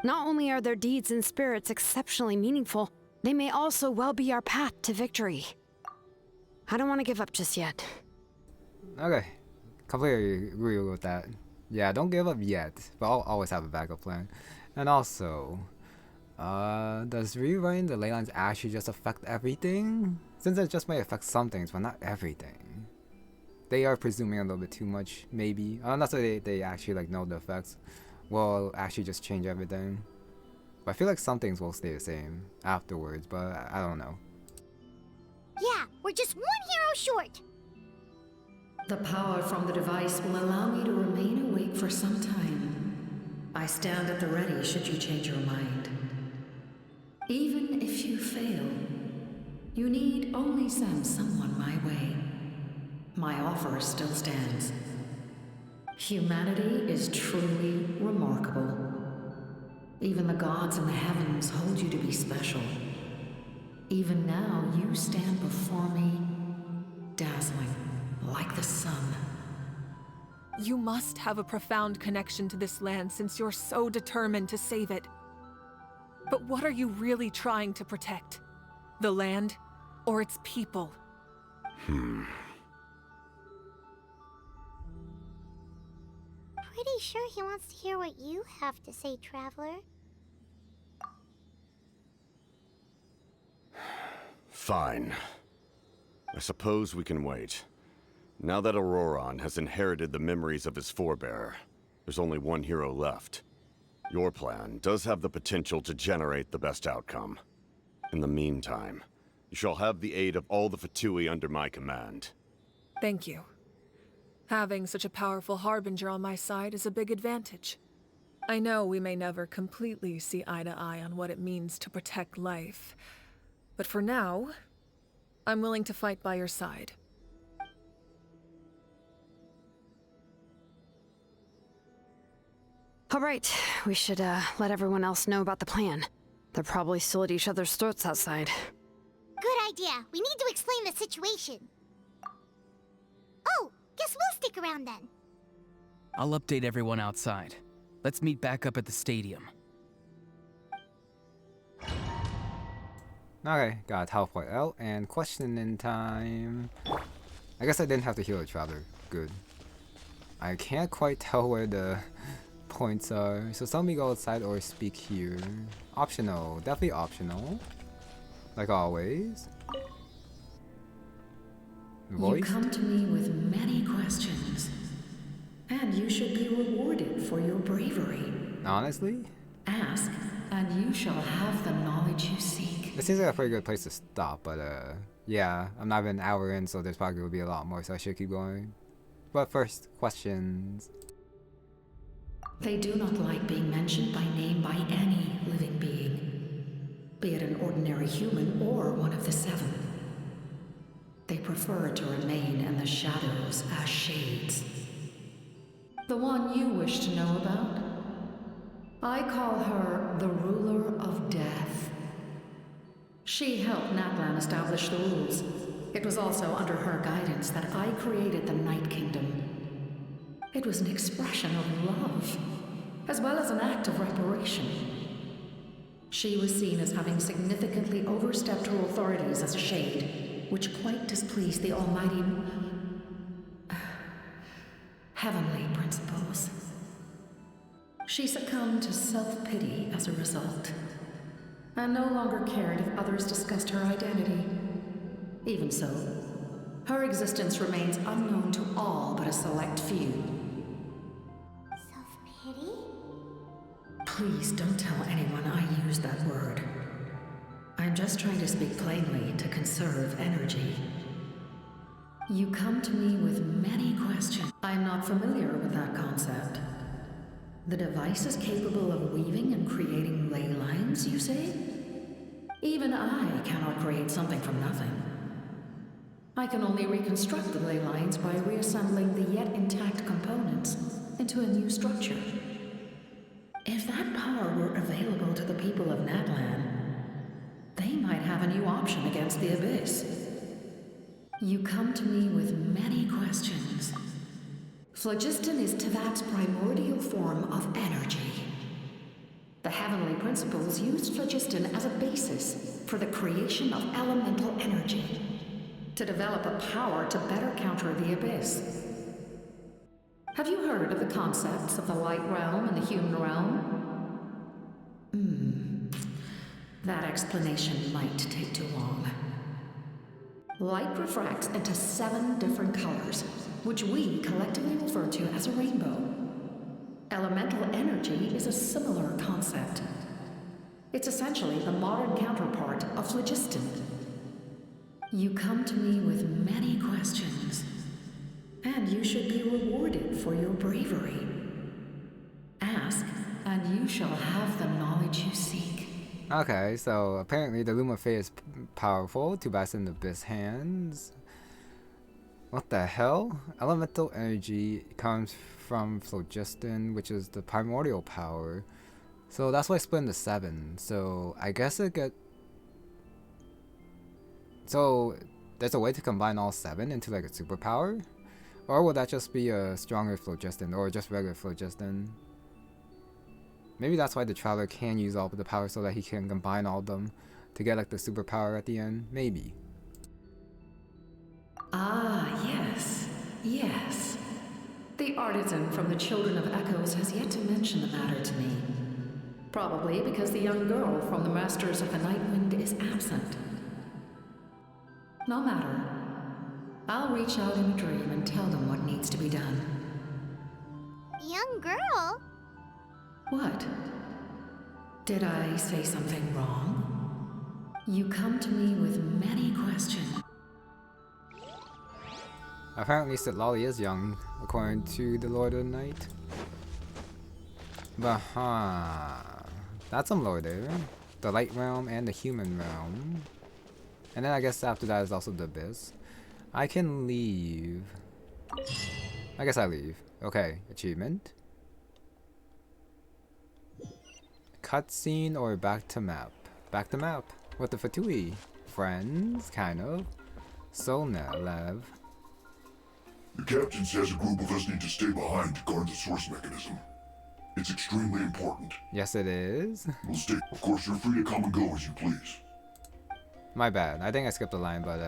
Not only are their deeds and spirits exceptionally meaningful, they may also well be our path to victory. I don't want to give up just yet. Okay, completely agree with that. Yeah, don't give up yet, but I'll always have a backup plan. And also, does rewriting the ley lines actually just affect everything? Since it just may affect some things, but not everything. They are presuming a little bit too much, maybe. Not so they actually like know the effects will actually just change everything. But I feel like some things will stay the same afterwards, but I don't know. Yeah, we're just one hero short. The power from the device will allow me to remain awake for some time. I stand at the ready should you change your mind. Even if you fail, you need only send someone my way. My offer still stands. Humanity is truly remarkable. Even the gods in the heavens hold you to be special. Even now, you stand before me, dazzling, like the sun. You must have a profound connection to this land since you're so determined to save it. But what are you really trying to protect? The land or its people? Pretty sure he wants to hear what you have to say, Traveler. Fine. I suppose we can wait. Now that Ororon has inherited the memories of his forebearer, there's only one hero left. Your plan does have the potential to generate the best outcome. In the meantime, you shall have the aid of all the Fatui under my command. Thank you. Having such a powerful harbinger on my side is a big advantage. I know we may never completely see eye to eye on what it means to protect life, but for now, I'm willing to fight by your side. All right, we should let everyone else know about the plan. They're probably still at each other's throats outside. Good idea. We need to explain the situation. Oh, guess we'll stick around then. I'll update everyone outside. Let's meet back up at the stadium. Okay, got teleport out and questioning time. I guess I didn't have to heal a traveler. Good. I can't quite tell where the points are, so tell me go outside or speak here. Optional, definitely optional. Like always. Voice? You come to me with many questions, and you should be rewarded for your bravery. Honestly? Ask, and you shall have the knowledge you seek. This seems like a pretty good place to stop, but yeah, I'm not even an hour in, so there's probably gonna be a lot more, so I should keep going. But first, questions. They do not like being mentioned by name by any living being, be it an ordinary human or one of the seven. They prefer to remain in the shadows as shades. The one you wish to know about? I call her the Ruler of Death. She helped Natlan establish the rules. It was also under her guidance that I created the Night Kingdom. It was an expression of love, as well as an act of reparation. She was seen as having significantly overstepped her authorities as a shade, which quite displeased the almighty heavenly principles. She succumbed to self-pity as a result, and no longer cared if others discussed her identity. Even so, her existence remains unknown to all but a select few. Self-pity? Please don't tell anyone I use that word. I'm just trying to speak plainly to conserve energy. You come to me with many questions. I'm not familiar with that concept. The device is capable of weaving and creating ley lines, you say? Even I cannot create something from nothing. I can only reconstruct the ley lines by reassembling the yet intact components into a new structure. If that power were available to the people of Natlan, they might have a new option against the Abyss. You come to me with many questions. Phlogiston is Tevat's primordial form of energy. The heavenly principles used phlogiston as a basis for the creation of elemental energy, to develop a power to better counter the Abyss. Have you heard of the concepts of the light realm and the human realm? That explanation might take too long. Light refracts into 7 different colors, which we collectively refer to as a rainbow. Elemental energy is a similar concept. It's essentially the modern counterpart of phlogiston. You come to me with many questions, and you should be rewarded for your bravery. Ask, and you shall have the knowledge you seek. Okay, so apparently the Luma Fae is powerful. Too bad it's in the Abyss hands. What the hell? Elemental energy comes from phlogiston, which is the primordial power. So that's why I split into 7. So I guess it get... So there's a way to combine all 7 into like a superpower? Or will that just be a stronger phlogiston or just regular phlogiston? Maybe that's why the Traveler can use all of the power so that he can combine all of them to get like the superpower at the end. Maybe. Ah, yes. Yes. The artisan from the Children of Echoes has yet to mention the matter to me. Probably because the young girl from the Masters of the Nightwind is absent. No matter. I'll reach out in a dream and tell them what needs to be done. Young girl? What? Did I say something wrong? You come to me with many questions. Apparently Sitlali is young, according to the Lord of the Night. But that's some lore there. The Light Realm and the Human Realm. And then I guess after that is also the Abyss. I can leave. I guess I leave. Okay, achievement. Cutscene or back to map? Back to map. With the Fatui. Friends, kind of. Lev. The captain says a group of us need to stay behind to guard the source mechanism. It's extremely important. Yes, it is. We'll stay. Of course, you're free to come and go as you please. My bad. I think I skipped a line, but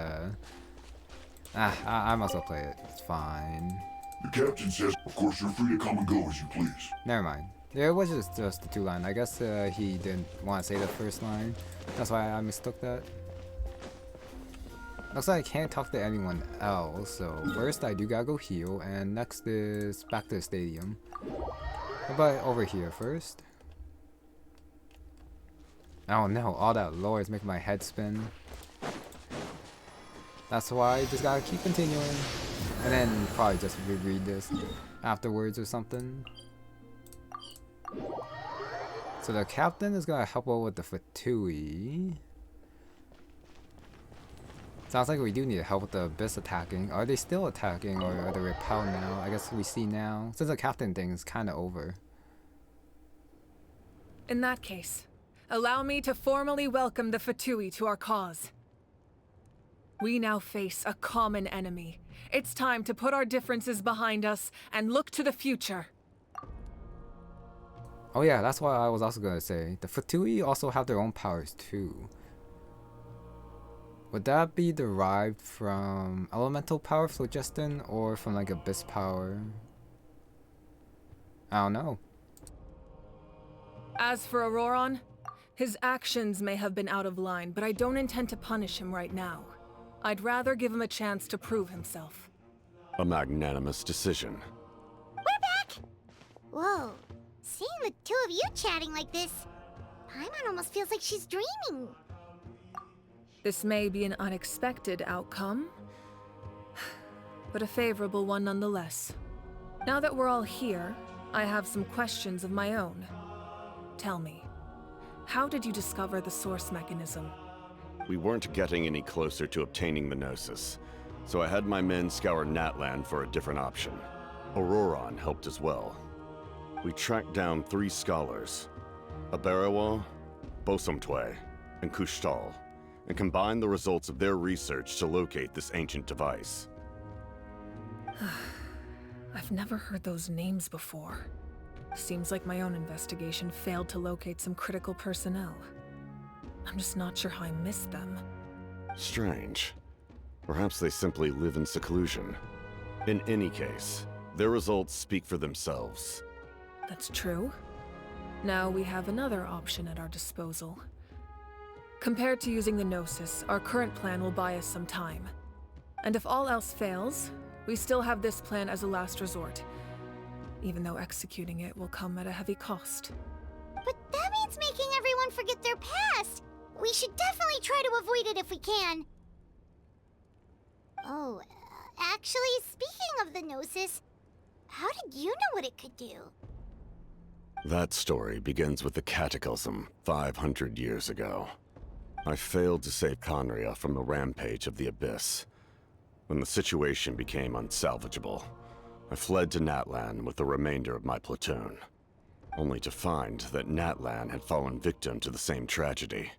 I must well play it. It's fine. The captain says, of course, you're free to come and go as you please. Never mind. Yeah, it was just the 2 line. I guess he didn't want to say the first line. That's why I mistook that. Looks like I can't talk to anyone else, so first I do gotta go heal, and next is back to the stadium. But over here first. Oh no, all that lore is making my head spin. That's why I just gotta keep continuing. And then probably just reread this afterwards or something. So the captain is gonna help out with the Fatui. Sounds like we do need help with the Abyss attacking. Are they still attacking or are they repelled now? I guess we see now. Since the captain thing is kinda over. In that case, allow me to formally welcome the Fatui to our cause. We now face a common enemy. It's time to put our differences behind us and look to the future. Oh yeah, that's what I was also gonna say. The Fatui also have their own powers too. Would that be derived from elemental power phlogiston or from like abyss power? I don't know. As for Ororon, his actions may have been out of line, but I don't intend to punish him right now. I'd rather give him a chance to prove himself. A magnanimous decision. We're back! Whoa, seeing the 2 of you chatting like this, Paimon almost feels like she's dreaming. This may be an unexpected outcome, but a favorable one nonetheless. Now that we're all here, I have some questions of my own. Tell me, how did you discover the source mechanism? We weren't getting any closer to obtaining the Gnosis, so I had my men scour Natlan for a different option. Ororon helped as well. We tracked down 3 scholars, Aberawa, Bosomtwe, and Kushtal, and combined the results of their research to locate this ancient device. I've never heard those names before. Seems like my own investigation failed to locate some critical personnel. I'm just not sure how I missed them. Strange. Perhaps they simply live in seclusion. In any case, their results speak for themselves. That's true. Now we have another option at our disposal. Compared to using the Gnosis, our current plan will buy us some time. And if all else fails, we still have this plan as a last resort, even though executing it will come at a heavy cost. But that means making everyone forget their past! We should definitely try to avoid it if we can. Oh, actually, speaking of the Gnosis, how did you know what it could do? That story begins with the Cataclysm 500 years ago. I failed to save Conria from the rampage of the Abyss. When the situation became unsalvageable, I fled to Natlan with the remainder of my platoon, only to find that Natlan had fallen victim to the same tragedy.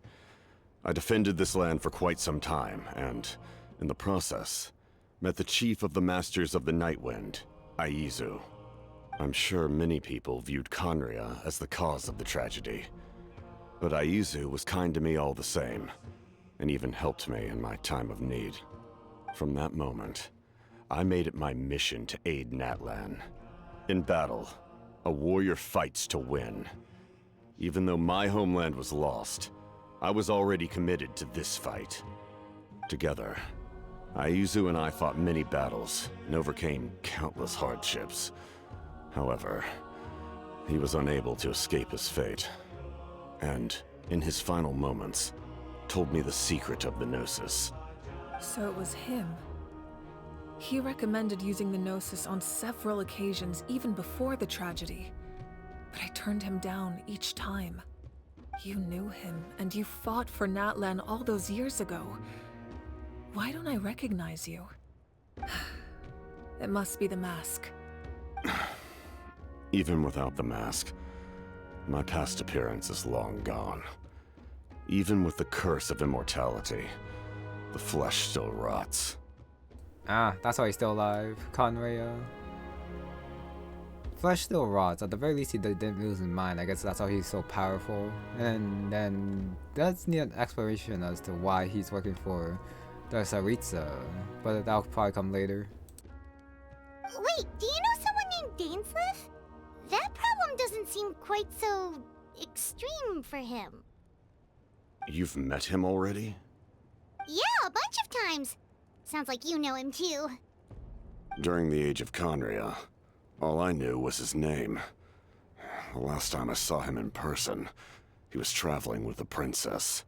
I defended this land for quite some time, and, in the process, met the chief of the Masters of the Nightwind, Aizu. I'm sure many people viewed Conria as the cause of the tragedy, but Aizu was kind to me all the same, and even helped me in my time of need. From that moment, I made it my mission to aid Natlan. In battle, a warrior fights to win. Even though my homeland was lost, I was already committed to this fight. Together, Aizu and I fought many battles and overcame countless hardships. However, he was unable to escape his fate, and, in his final moments, told me the secret of the Gnosis. So it was him. He recommended using the Gnosis on several occasions, even before the tragedy. But I turned him down each time. You knew him, and you fought for Natlan all those years ago. Why don't I recognize you? It must be the mask. Even without the mask, my past appearance is long gone. Even with the curse of immortality, the flesh still rots. Ah, that's why he's still alive. Conria. Flesh still rots. At the very least, he didn't lose his mind. I guess that's how he's so powerful. And then that's neat exploration as to why he's working for the Saritsa. But that'll probably come later. Wait, do you know someone named Dainsleif? That problem doesn't seem quite so extreme for him. You've met him already? Yeah, a bunch of times. Sounds like you know him too. During the age of Conria, all I knew was his name. The last time I saw him in person, he was traveling with the princess.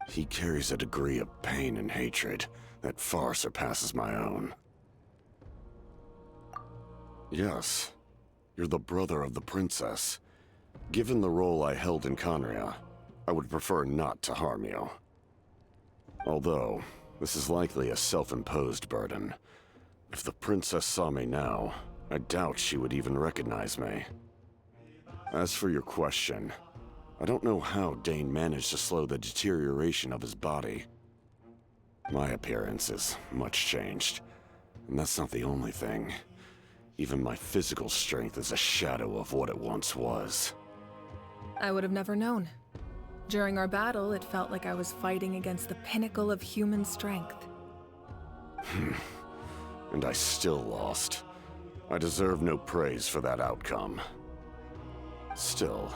He carries a degree of pain and hatred that far surpasses my own. Yes, you're the brother of the princess. Given the role I held in Conria, I would prefer not to harm you. Although, this is likely a self-imposed burden. If the princess saw me now, I doubt she would even recognize me. As for your question, I don't know how Dane managed to slow the deterioration of his body. My appearance is much changed, and that's not the only thing. Even my physical strength is a shadow of what it once was. I would have never known. During our battle, it felt like I was fighting against the pinnacle of human strength. And I still lost. I deserve no praise for that outcome. Still,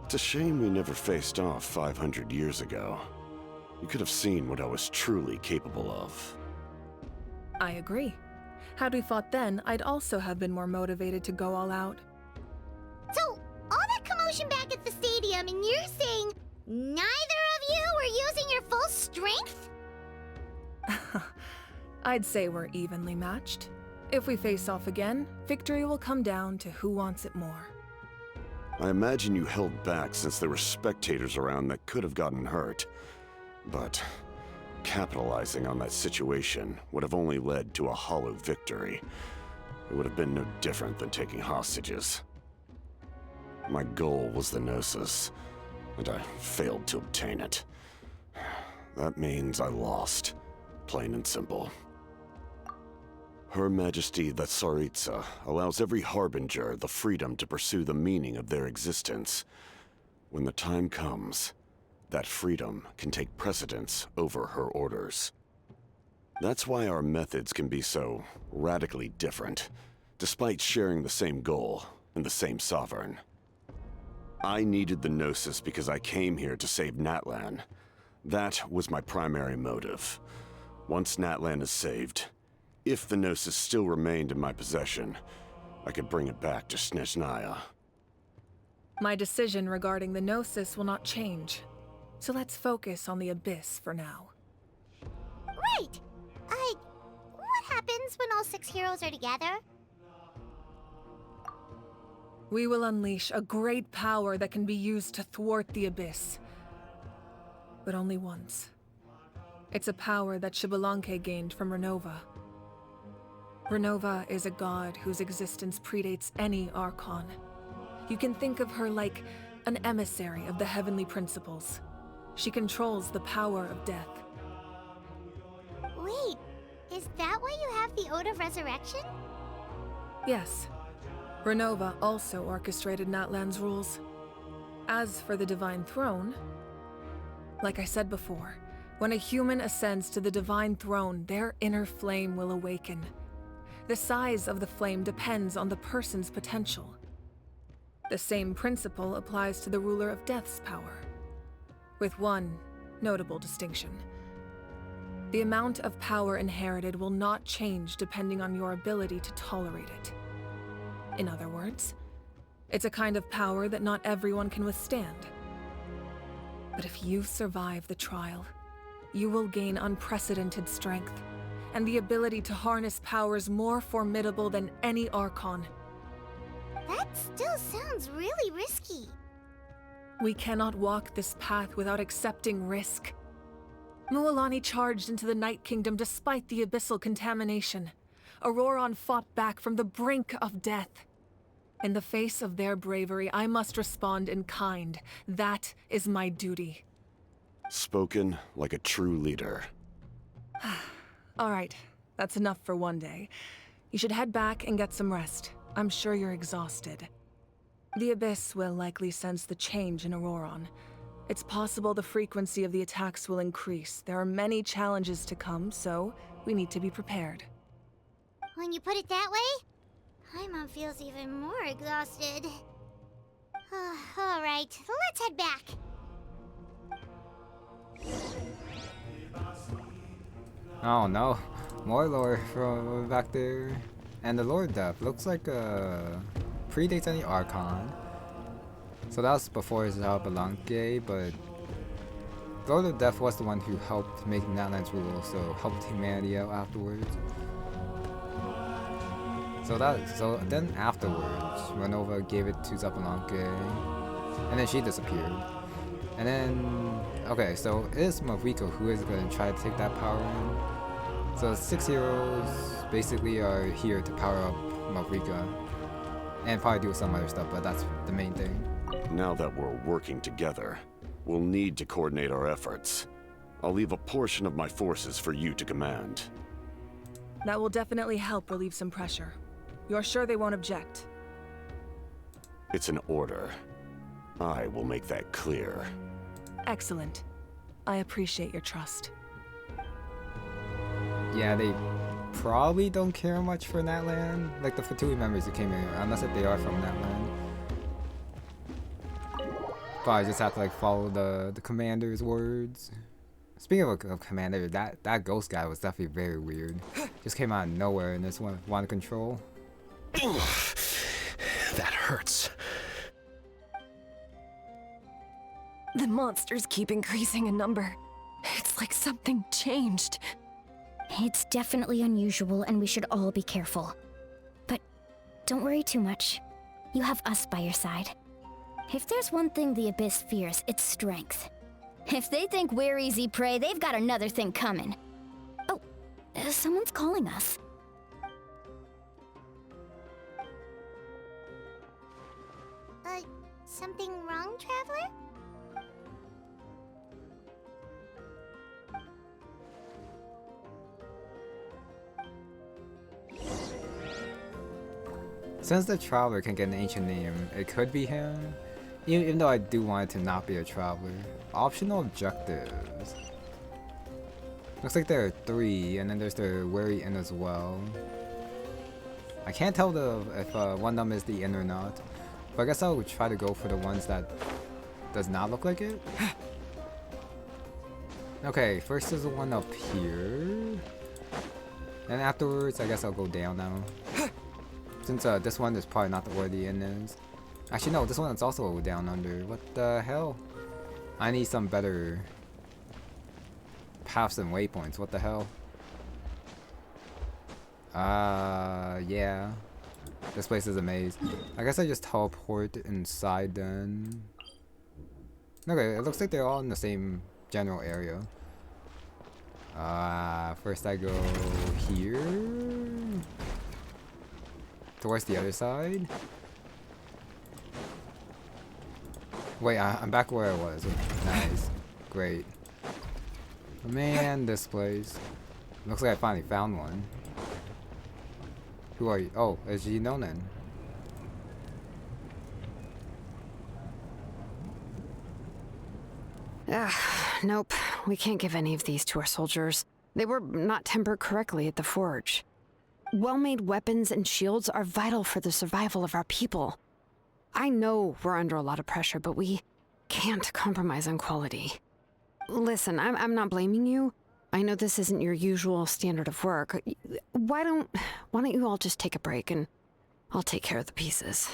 it's a shame we never faced off 500 years ago. You could have seen what I was truly capable of. I agree. Had we fought then, I'd also have been more motivated to go all out. So, all that commotion back at the stadium, and you're saying neither of you were using your full strength? I'd say we're evenly matched. If we face off again, victory will come down to who wants it more. I imagine you held back since there were spectators around that could have gotten hurt. But capitalizing on that situation would have only led to a hollow victory. It would have been no different than taking hostages. My goal was the Gnosis, and I failed to obtain it. That means I lost, plain and simple. Her Majesty the Tsaritsa allows every Harbinger the freedom to pursue the meaning of their existence. When the time comes, that freedom can take precedence over her orders. That's why our methods can be so radically different, despite sharing the same goal and the same sovereign. I needed the Gnosis because I came here to save Natlan. That was my primary motive. Once Natlan is saved, if the Gnosis still remained in my possession, I could bring it back to Snezhnaya. My decision regarding the Gnosis will not change. So let's focus on the Abyss for now. Right! What happens when all 6 heroes are together? We will unleash a great power that can be used to thwart the Abyss. But only once. It's a power that Xbalanque gained from Renova. Renova is a god whose existence predates any Archon. You can think of her like an emissary of the heavenly principles. She controls the power of death. Wait, is that why you have the Ode of Resurrection? Yes. Renova also orchestrated Natlan's rules. As for the Divine Throne, like I said before, when a human ascends to the Divine Throne, their inner flame will awaken. The size of the flame depends on the person's potential. The same principle applies to the ruler of Death's power, with one notable distinction. The amount of power inherited will not change depending on your ability to tolerate it. In other words, it's a kind of power that not everyone can withstand. But if you survive the trial, you will gain unprecedented strength, and the ability to harness powers more formidable than any Archon. That still sounds really risky. We cannot walk this path without accepting risk. Mualani charged into the Night Kingdom despite the abyssal contamination. Ororon fought back from the brink of death. In the face of their bravery, I must respond in kind. That is my duty. Spoken like a true leader. All right, that's enough for one day. You should head back and get some rest. I'm sure you're exhausted. The Abyss will likely sense the change in Ororon. It's possible the frequency of the attacks will increase. There are many challenges to come, so we need to be prepared. When you put it that way, Paimon feels even more exhausted. All right, let's head back. Oh no, more lore from back there. And the Lord Depth looks like predates any Archon. So that was before his Xbalanque, but Lord of Death was the one who helped make Natlan's rule, so helped humanity out afterwards. So then afterwards, Renova gave it to Xbalanque, and then she disappeared. And then, okay, so it is Mavrika who is going to try to take that power in. So 6 heroes basically are here to power up Mavrika, and probably do some other stuff, but that's the main thing. Now that we're working together, we'll need to coordinate our efforts. I'll leave a portion of my forces for you to command. That will definitely help relieve some pressure. You're sure they won't object? It's an order. I will make that clear. Excellent. I appreciate your trust. Yeah, they probably don't care much for Natlan, like the Fatui members who came here, unless if they are from Natlan. Probably just have to like follow the commander's words. Speaking of commander, that ghost guy was definitely very weird. Just came out of nowhere and just wanted control. That hurts. The monsters keep increasing in number. It's like something changed. It's definitely unusual, and we should all be careful. But don't worry too much. You have us by your side. If there's one thing the Abyss fears, it's strength. If they think we're easy prey, they've got another thing coming. Oh, someone's calling us. Something wrong, Traveler? Since the Traveler can get an ancient name, it could be him. Even though I do want it to not be a Traveler. Optional objectives. Looks like there are 3, and then there's the Wary Inn as well. I can't tell if one of them is the inn or not. But I guess I'll try to go for the ones that does not look like it. Okay, first is the one up here. And afterwards, I guess I'll go down now. Since this one is probably not where the inn is. Actually, no, this one is also down under. What the hell? I need some better paths and waypoints. What the hell? Yeah. This place is a maze. I guess I just teleport inside then. Okay, it looks like they're all in the same general area. First I go here. Towards the other side. Wait, I'm back where I was. Nice. Great. Man, this place. Looks like I finally found one. Who are you? Oh, it's Genonen. Nope. We can't give any of these to our soldiers. They were not tempered correctly at the forge. Well-made weapons and shields are vital for the survival of our people. I know we're under a lot of pressure, but we can't compromise on quality. Listen, I'm not blaming you. I know this isn't your usual standard of work. Why don't you all just take a break and I'll take care of the pieces.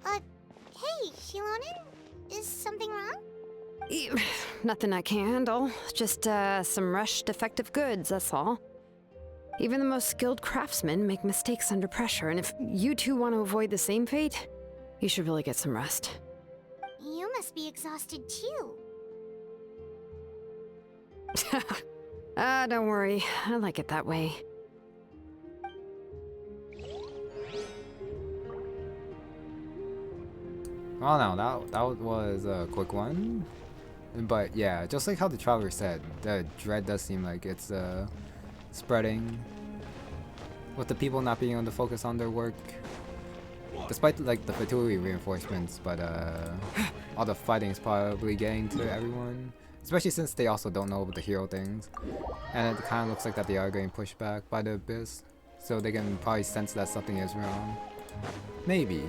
Hey, Shilonen? Is something wrong? Nothing I can handle. Just some rushed defective goods, that's all. Even the most skilled craftsmen make mistakes under pressure, and if you two want to avoid the same fate, you should really get some rest. You must be exhausted too. Don't worry. I like it that way. Oh no, that was a quick one. But yeah, just like how the Traveler said, the dread does seem like it's spreading with the people not being able to focus on their work. Despite like the fertility reinforcements, but all the fighting is probably getting to everyone. Especially since they also don't know about the hero things. And it kind of looks like that they are getting pushed back by the Abyss. So they can probably sense that something is wrong. Maybe.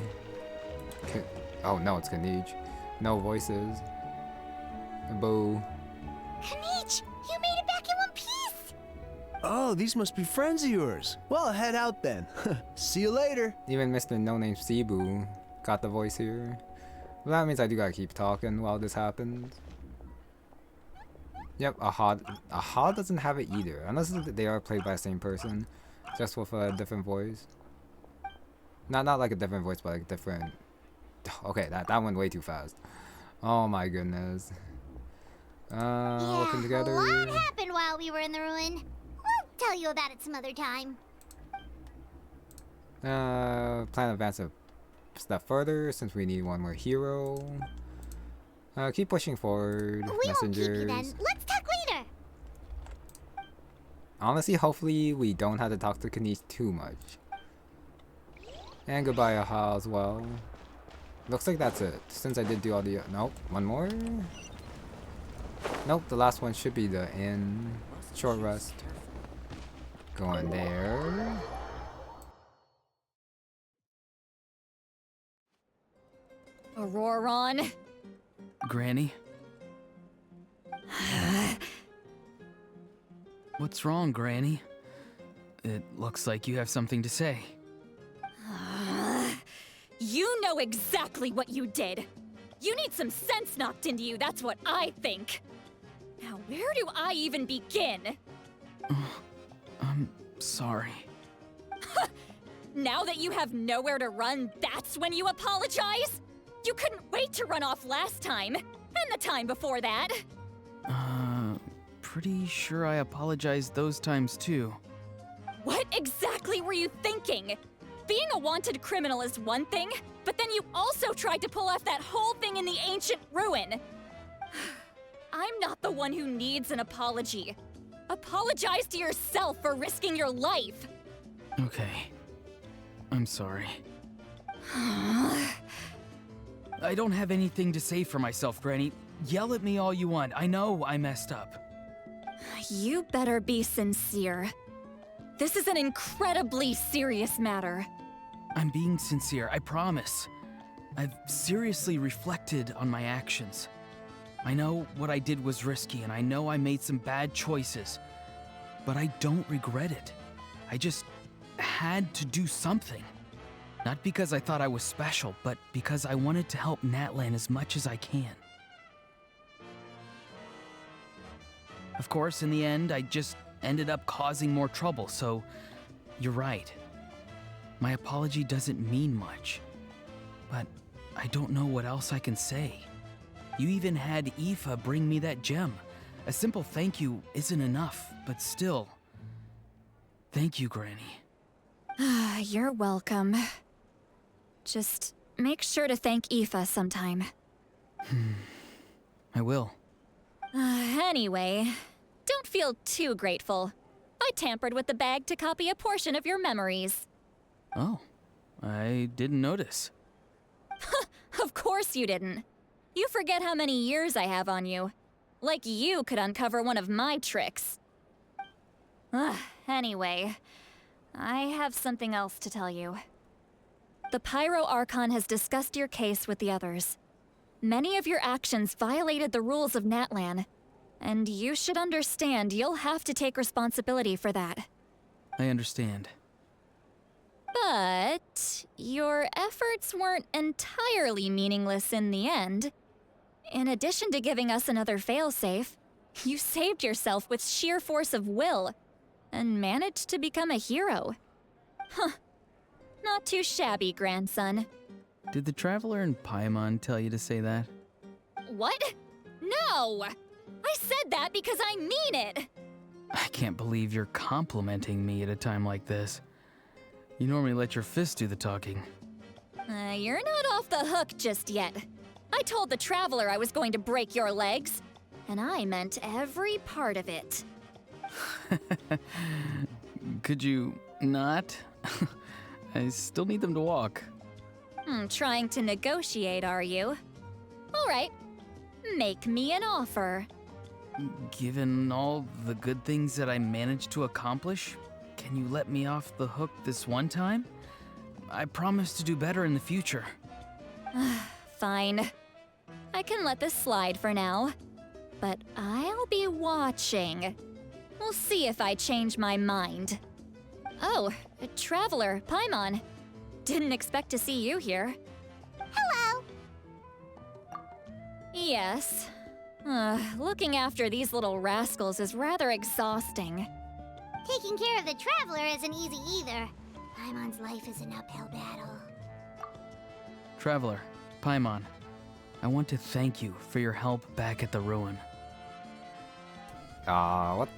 Oh no, it's Kanij. No voices. Boo. Kanij, you made it back in one piece! Oh, these must be friends of yours. Well, head out then. See you later. Even Mr. No Name Cebu got the voice here. Well, that means I do gotta keep talking while this happens. Yep, Aha doesn't have it either, unless they are played by the same person, just with a different voice. Not like a different voice, but like different. Okay, that went way too fast. Oh my goodness. Working together. A lot happened while we were in the ruin. We'll tell you about it some other time. Plan to advance a step further since we need one more hero. Keep pushing forward. We Messengers. won't keep you then. Let's talk later. Honestly, hopefully we don't have to talk to Kanij too much. And goodbye, Aha, as well. Looks like that's it. Since I did do all the... Nope, one more? Nope, the last one should be the inn. Short rest. Going there. Ororon. Granny? What's wrong, Granny? It looks like you have something to say. You know exactly what you did. You need some sense knocked into you, that's what I think. Now, where do I even begin? I'm sorry. Now that you have nowhere to run, that's when you apologize? You couldn't wait to run off last time, and the time before that. Pretty sure I apologized those times too. What exactly were you thinking? Being a wanted criminal is one thing, but then you also tried to pull off that whole thing in the ancient ruin. I'm not the one who needs an apology. Apologize to yourself for risking your life. Okay. I'm sorry. I don't have anything to say for myself, Granny. Yell at me all you want. I know I messed up. You better be sincere. This is an incredibly serious matter. I'm being sincere, I promise. I've seriously reflected on my actions. I know what I did was risky, and I know I made some bad choices. But I don't regret it. I just had to do something. Not because I thought I was special, but because I wanted to help Natlan as much as I can. Of course, in the end, I just ended up causing more trouble, so you're right. My apology doesn't mean much, but I don't know what else I can say. You even had Aoife bring me that gem. A simple thank you isn't enough, but still. Thank you, Granny. You're welcome. Just make sure to thank Aoife sometime. I will. Anyway, don't feel too grateful. I tampered with the bag to copy a portion of your memories. Oh, I didn't notice. Of course you didn't. You forget how many years I have on you. Like you could uncover one of my tricks. Anyway, I have something else to tell you. The Pyro Archon has discussed your case with the others. Many of your actions violated the rules of Natlan, and you should understand you'll have to take responsibility for that. I understand. But your efforts weren't entirely meaningless in the end. In addition to giving us another failsafe, you saved yourself with sheer force of will and managed to become a hero. Huh. Not too shabby, grandson. Did the Traveler in Paimon tell you to say that? What? No! I said that because I mean it! I can't believe you're complimenting me at a time like this. You normally let your fist do the talking. You're not off the hook just yet. I told the Traveler I was going to break your legs, and I meant every part of it. Could you not? I still need them to walk. Trying to negotiate, are you? All right. Make me an offer. Given all the good things that I managed to accomplish, can you let me off the hook this one time? I promise to do better in the future. Fine. I can let this slide for now. But I'll be watching. We'll see if I change my mind. Oh, a Traveler, Paimon. Didn't expect to see you here. Hello! Yes. Looking after these little rascals is rather exhausting. Taking care of the Traveler isn't easy either. Paimon's life is an uphill battle. Traveler, Paimon, I want to thank you for your help back at the ruin. What?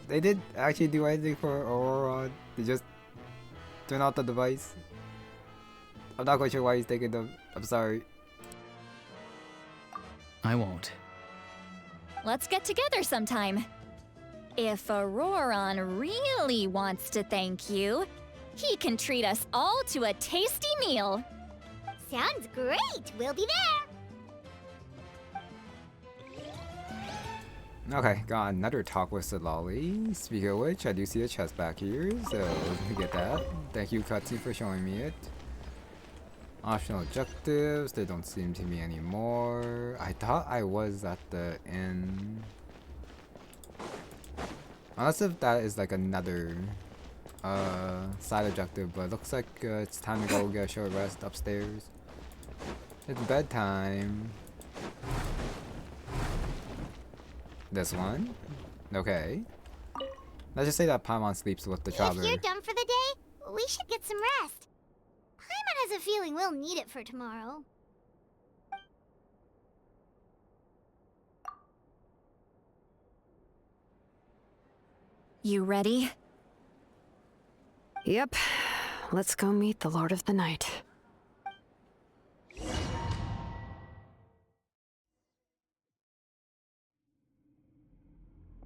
They did actually do anything for Ororon? They just turn off the device? I'm not quite sure why he's taking them. I'm sorry. I won't. Let's get together sometime. If Ororon really wants to thank you, he can treat us all to a tasty meal. Sounds great! We'll be there! Okay, got another talk with Salali. Speaking of which, I do see a chest back here, so we get that. Thank you, Cutsy, for showing me it. Optional objectives, they don't seem to be anymore. I thought I was at the inn. Unless if that is like another side objective, but it looks like it's time to go get a short rest upstairs. It's bedtime. This one? Okay. Let's just say that Paimon sleeps with the Traveler. If you're done for the day, we should get some rest. Paimon has a feeling we'll need it for tomorrow. You ready? Yep. Let's go meet the Lord of the Night.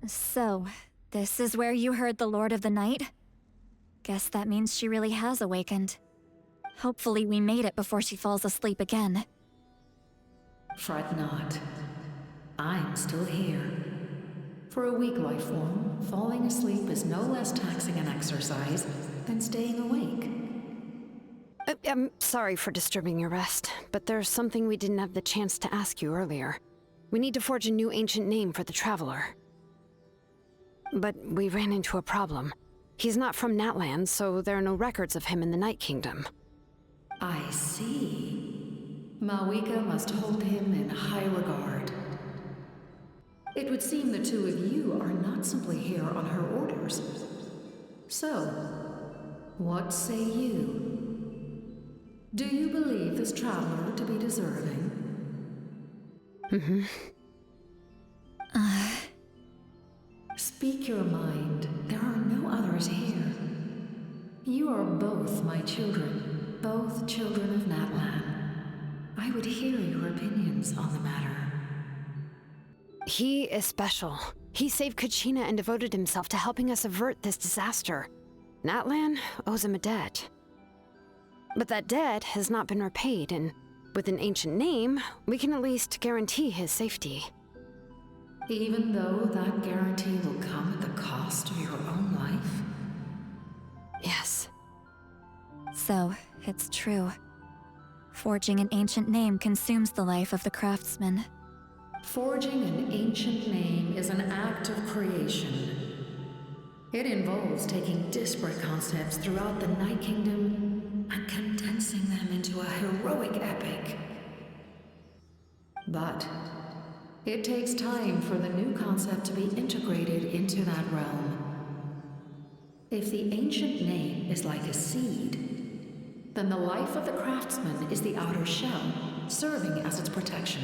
So, this is where you heard the Lord of the Night? Guess that means she really has awakened. Hopefully we made it before she falls asleep again. Fret not. I'm still here. For a weak life form, falling asleep is no less taxing an exercise than staying awake. I'm sorry for disturbing your rest, but there's something we didn't have the chance to ask you earlier. We need to forge a new ancient name for the Traveler. But we ran into a problem. He's not from Natlan, so there are no records of him in the Night Kingdom. I see. Malwika must hold him in high regard. It would seem the two of you are not simply here on her orders. So, what say you? Do you believe this traveler to be deserving? Mm-hmm. Speak your mind. There are no others here. You are both my children, both children of Natlan. I would hear your opinions on the matter. He is special. He saved Kachina and devoted himself to helping us avert this disaster. Natlan owes him a debt. But that debt has not been repaid, and with an ancient name, we can at least guarantee his safety. Even though that guarantee will come at the cost of your own life? Yes. So, it's true. Forging an ancient name consumes the life of the craftsman. Forging an ancient name is an act of creation. It involves taking disparate concepts throughout the Night Kingdom and condensing them into a heroic epic. But it takes time for the new concept to be integrated into that realm. If the ancient name is like a seed, then the life of the craftsman is the outer shell, serving as its protection.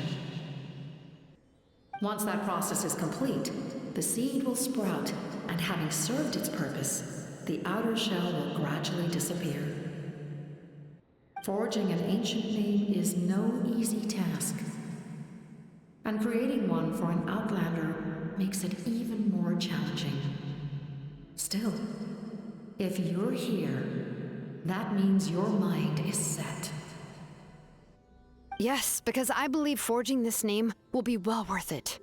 Once that process is complete, the seed will sprout, and having served its purpose, the outer shell will gradually disappear. Forging an ancient name is no easy task, and creating one for an outlander makes it even more challenging. Still, if you're here, that means your mind is set. Yes, because I believe forging this name will be well worth it.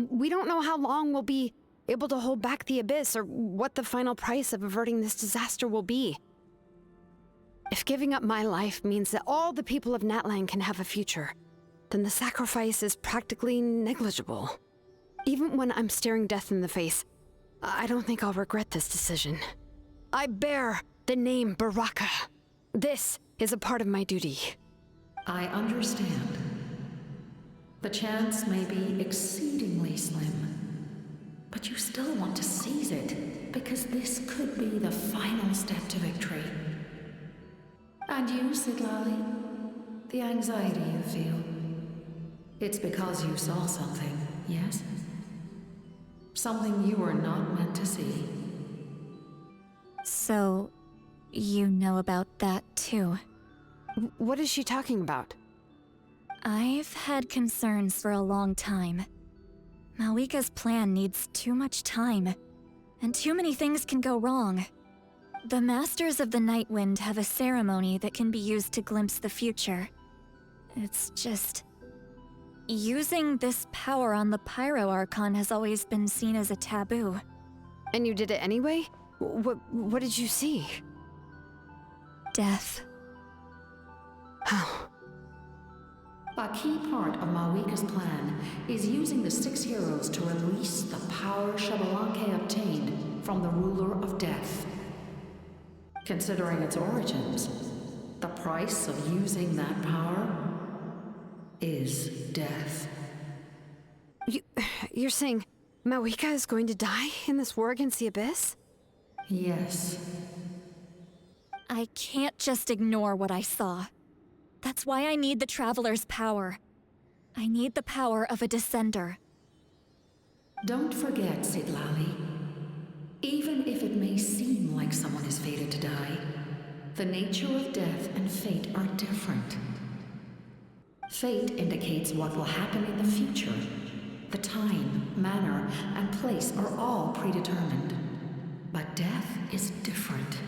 We don't know how long we'll be able to hold back the Abyss or what the final price of averting this disaster will be. If giving up my life means that all the people of Natlan can have a future, then the sacrifice is practically negligible. Even when I'm staring death in the face, I don't think I'll regret this decision. I bear the name Baraka. This is a part of my duty. I understand. The chance may be exceedingly slim, but you still want to seize it, because this could be the final step to victory. And you, Sidlali, the anxiety you feel, it's because you saw something, yes? Something you were not meant to see. So, you know about that too? What is she talking about? I've had concerns for a long time. Malwika's plan needs too much time, and too many things can go wrong. The Masters of the Nightwind have a ceremony that can be used to glimpse the future. It's just... using this power on the Pyro Archon has always been seen as a taboo. And you did it anyway? What did you see? Death. How? A key part of Malwika's plan is using the 6 heroes to release the power Yohualtecuhtin obtained from the Ruler of Death. Considering its origins, the price of using that power is death. You're saying Malwika is going to die in this war against the Abyss? Yes. I can't just ignore what I saw. That's why I need the Traveler's power. I need the power of a Descender. Don't forget, Sidlali. Even if it may seem like someone is fated to die, the nature of death and fate are different. Fate indicates what will happen in the future. The time, manner, and place are all predetermined. But death is different.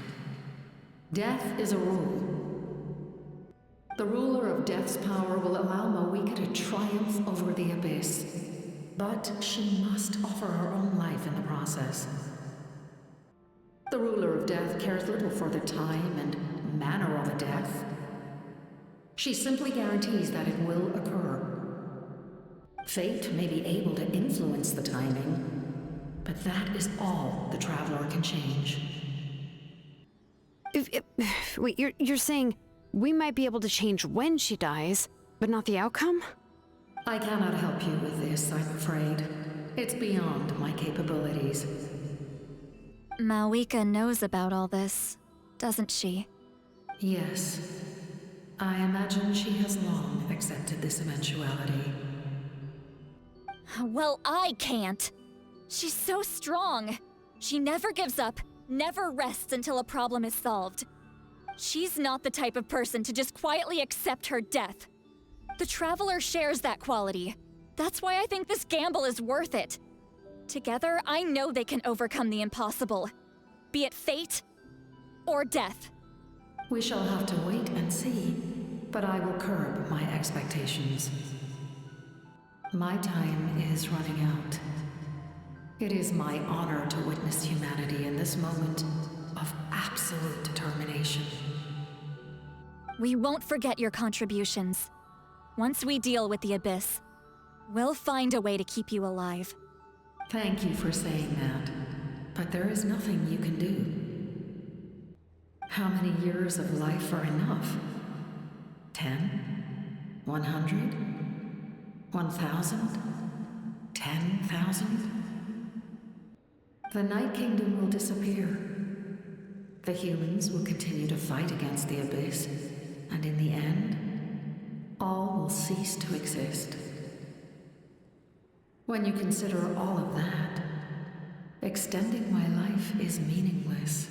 Death is a rule. The ruler of Death's power will allow Mawika to triumph over the Abyss. But she must offer her own life in the process. The ruler of Death cares little for the time and manner of a death. She simply guarantees that it will occur. Fate may be able to influence the timing, but that is all the Traveler can change. Wait, you're saying we might be able to change when she dies, but not the outcome? I cannot help you with this, I'm afraid. It's beyond my capabilities. Mawika knows about all this, doesn't she? Yes. I imagine she has long accepted this eventuality. Well, I can't. She's so strong. She never gives up, never rests until a problem is solved. She's not the type of person to just quietly accept her death. The Traveler shares that quality. That's why I think this gamble is worth it. Together, I know they can overcome the impossible. Be it fate or death. We shall have to wait and see, but I will curb my expectations. My time is running out. It is my honor to witness humanity in this moment of absolute determination. We won't forget your contributions. Once we deal with the Abyss, we'll find a way to keep you alive. Thank you for saying that, but there is nothing you can do. How many years of life are enough? 10? 100? 1,000? 10,000? The Night Kingdom will disappear. The humans will continue to fight against the Abyss, and in the end, all will cease to exist. When you consider all of that, extending my life is meaningless.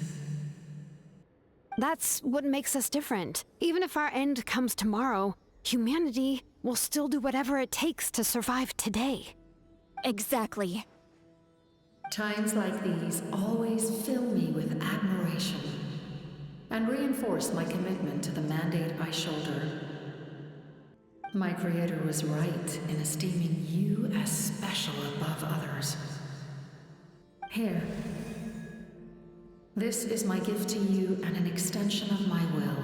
That's what makes us different. Even if our end comes tomorrow, humanity will still do whatever it takes to survive today. Exactly. Times like these always fill me with admiration and reinforce my commitment to the mandate I shoulder. My Creator was right in esteeming you as special above others. Here. This is my gift to you and an extension of my will.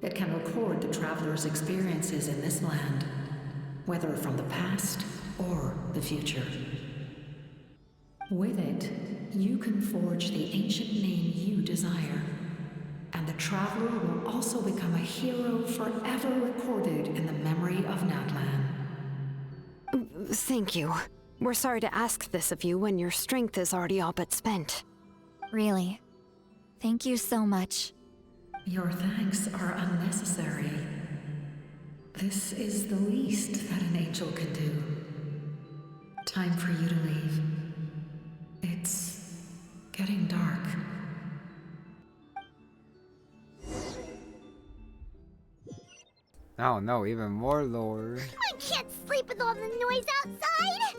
It can record the Traveler's experiences in this land, whether from the past or the future. With it, you can forge the ancient name you desire, and the Traveler will also become a hero forever recorded in the memory of Natlan. Thank you. We're sorry to ask this of you when your strength is already all but spent. Really. Thank you so much. Your thanks are unnecessary. This is the least that an angel can do. Time for you to leave. It's getting dark. Oh no, even more lore. I can't sleep with all the noise outside!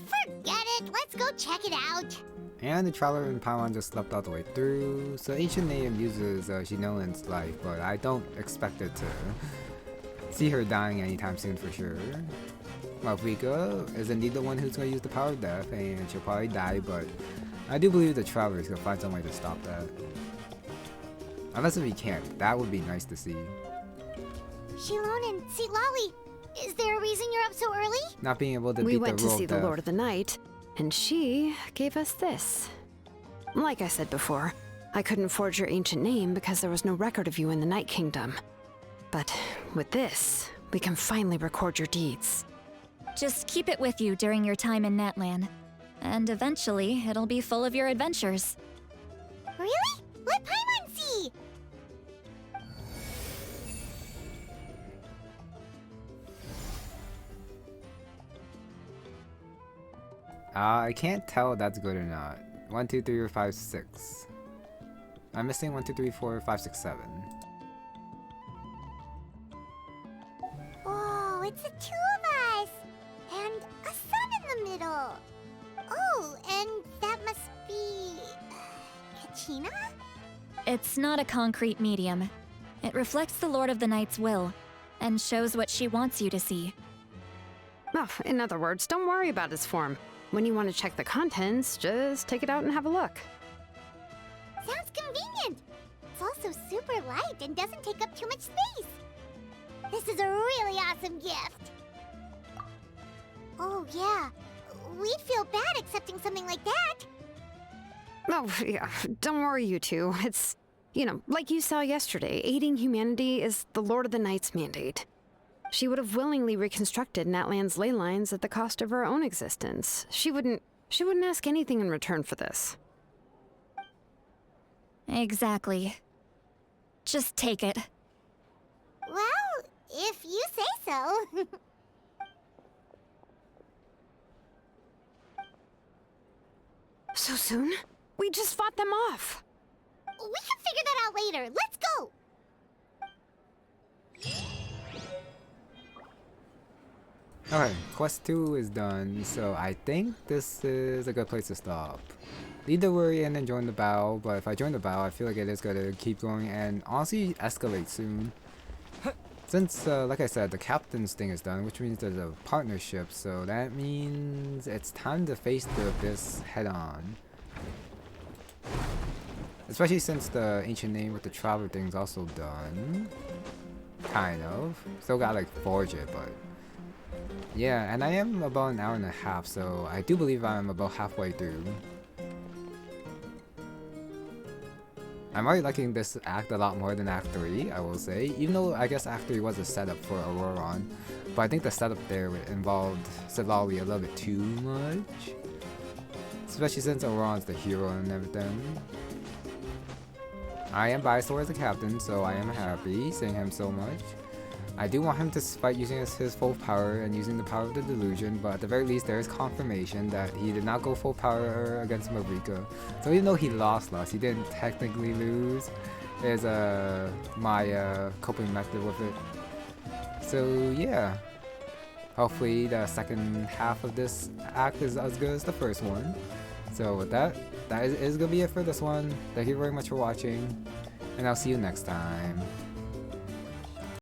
Forget it, let's go check it out. And the Traveler and Paimon just slept all the way through. So Ancient Name uses Shinolan's life, but I don't expect it to see her dying anytime soon for sure. Mawika is indeed the one who's going to use the power of death, and she'll probably die, but I do believe the Traveler is going to find some way to stop that. Unless if he can't, that would be nice to see. Shilon and Sitlali, is there a reason you're up so early? Not being able to We beat went the to rule see of the death. Lord of the Night, and she gave us this. Like I said before, I couldn't forge your ancient name because there was no record of you in the Night Kingdom. But with this, we can finally record your deeds. Just keep it with you during your time in Natlan. And eventually, it'll be full of your adventures. Really? Let Paimon I can't tell if that's good or not. 1, 2, 3, or 5, 6. I'm missing 1, 2, 3, 4, 5, 6, 7. Whoa, it's the two of us! And a sun in the middle! Oh, and that must be... Kachina? It's not a concrete medium. It reflects the Lord of the Night's will, and shows what she wants you to see. Oh, in other words, don't worry about its form. When you want to check the contents, just take it out and have a look. Sounds convenient! It's also super light and doesn't take up too much space. This is a really awesome gift. Oh yeah, we'd feel bad accepting something like that. Oh, yeah, don't worry, you two. It's, you know, like you saw yesterday, aiding humanity is the Lord of the Night's mandate. She would have willingly reconstructed Natlan's ley lines at the cost of her own existence. She wouldn't ask anything in return for this. Exactly. Just take it. Well, if you say so. So soon? We just fought them off. We can figure that out later. Let's go! Okay, quest 2 is done, so I think this is a good place to stop. Lead the worry and then join the battle, but if I join the battle, I feel like it is gonna keep going and honestly escalate soon. Since, like I said, the captain's thing is done, which means there's a partnership, so that means it's time to face the abyss head on. Especially since the ancient name with the traveler thing's also done. Kind of. Still got like forge it, but yeah, and I am about an hour and a half, so I do believe I'm about halfway through. I'm already liking this act a lot more than Act 3, I will say, even though I guess Act 3 was a setup for Ororon, but I think the setup there involved Celawi a little bit too much. Especially since Ororon's the hero and everything. I am biased towards the captain, so I am happy seeing him so much. I do want him to fight using his full power and using the power of the delusion, but at the very least there is confirmation that he did not go full power against Marika. So even though he lost, he didn't technically lose, is my coping method with it. So yeah, hopefully the second half of this act is as good as the first one. So with that is gonna be it for this one. Thank you very much for watching, and I'll see you next time.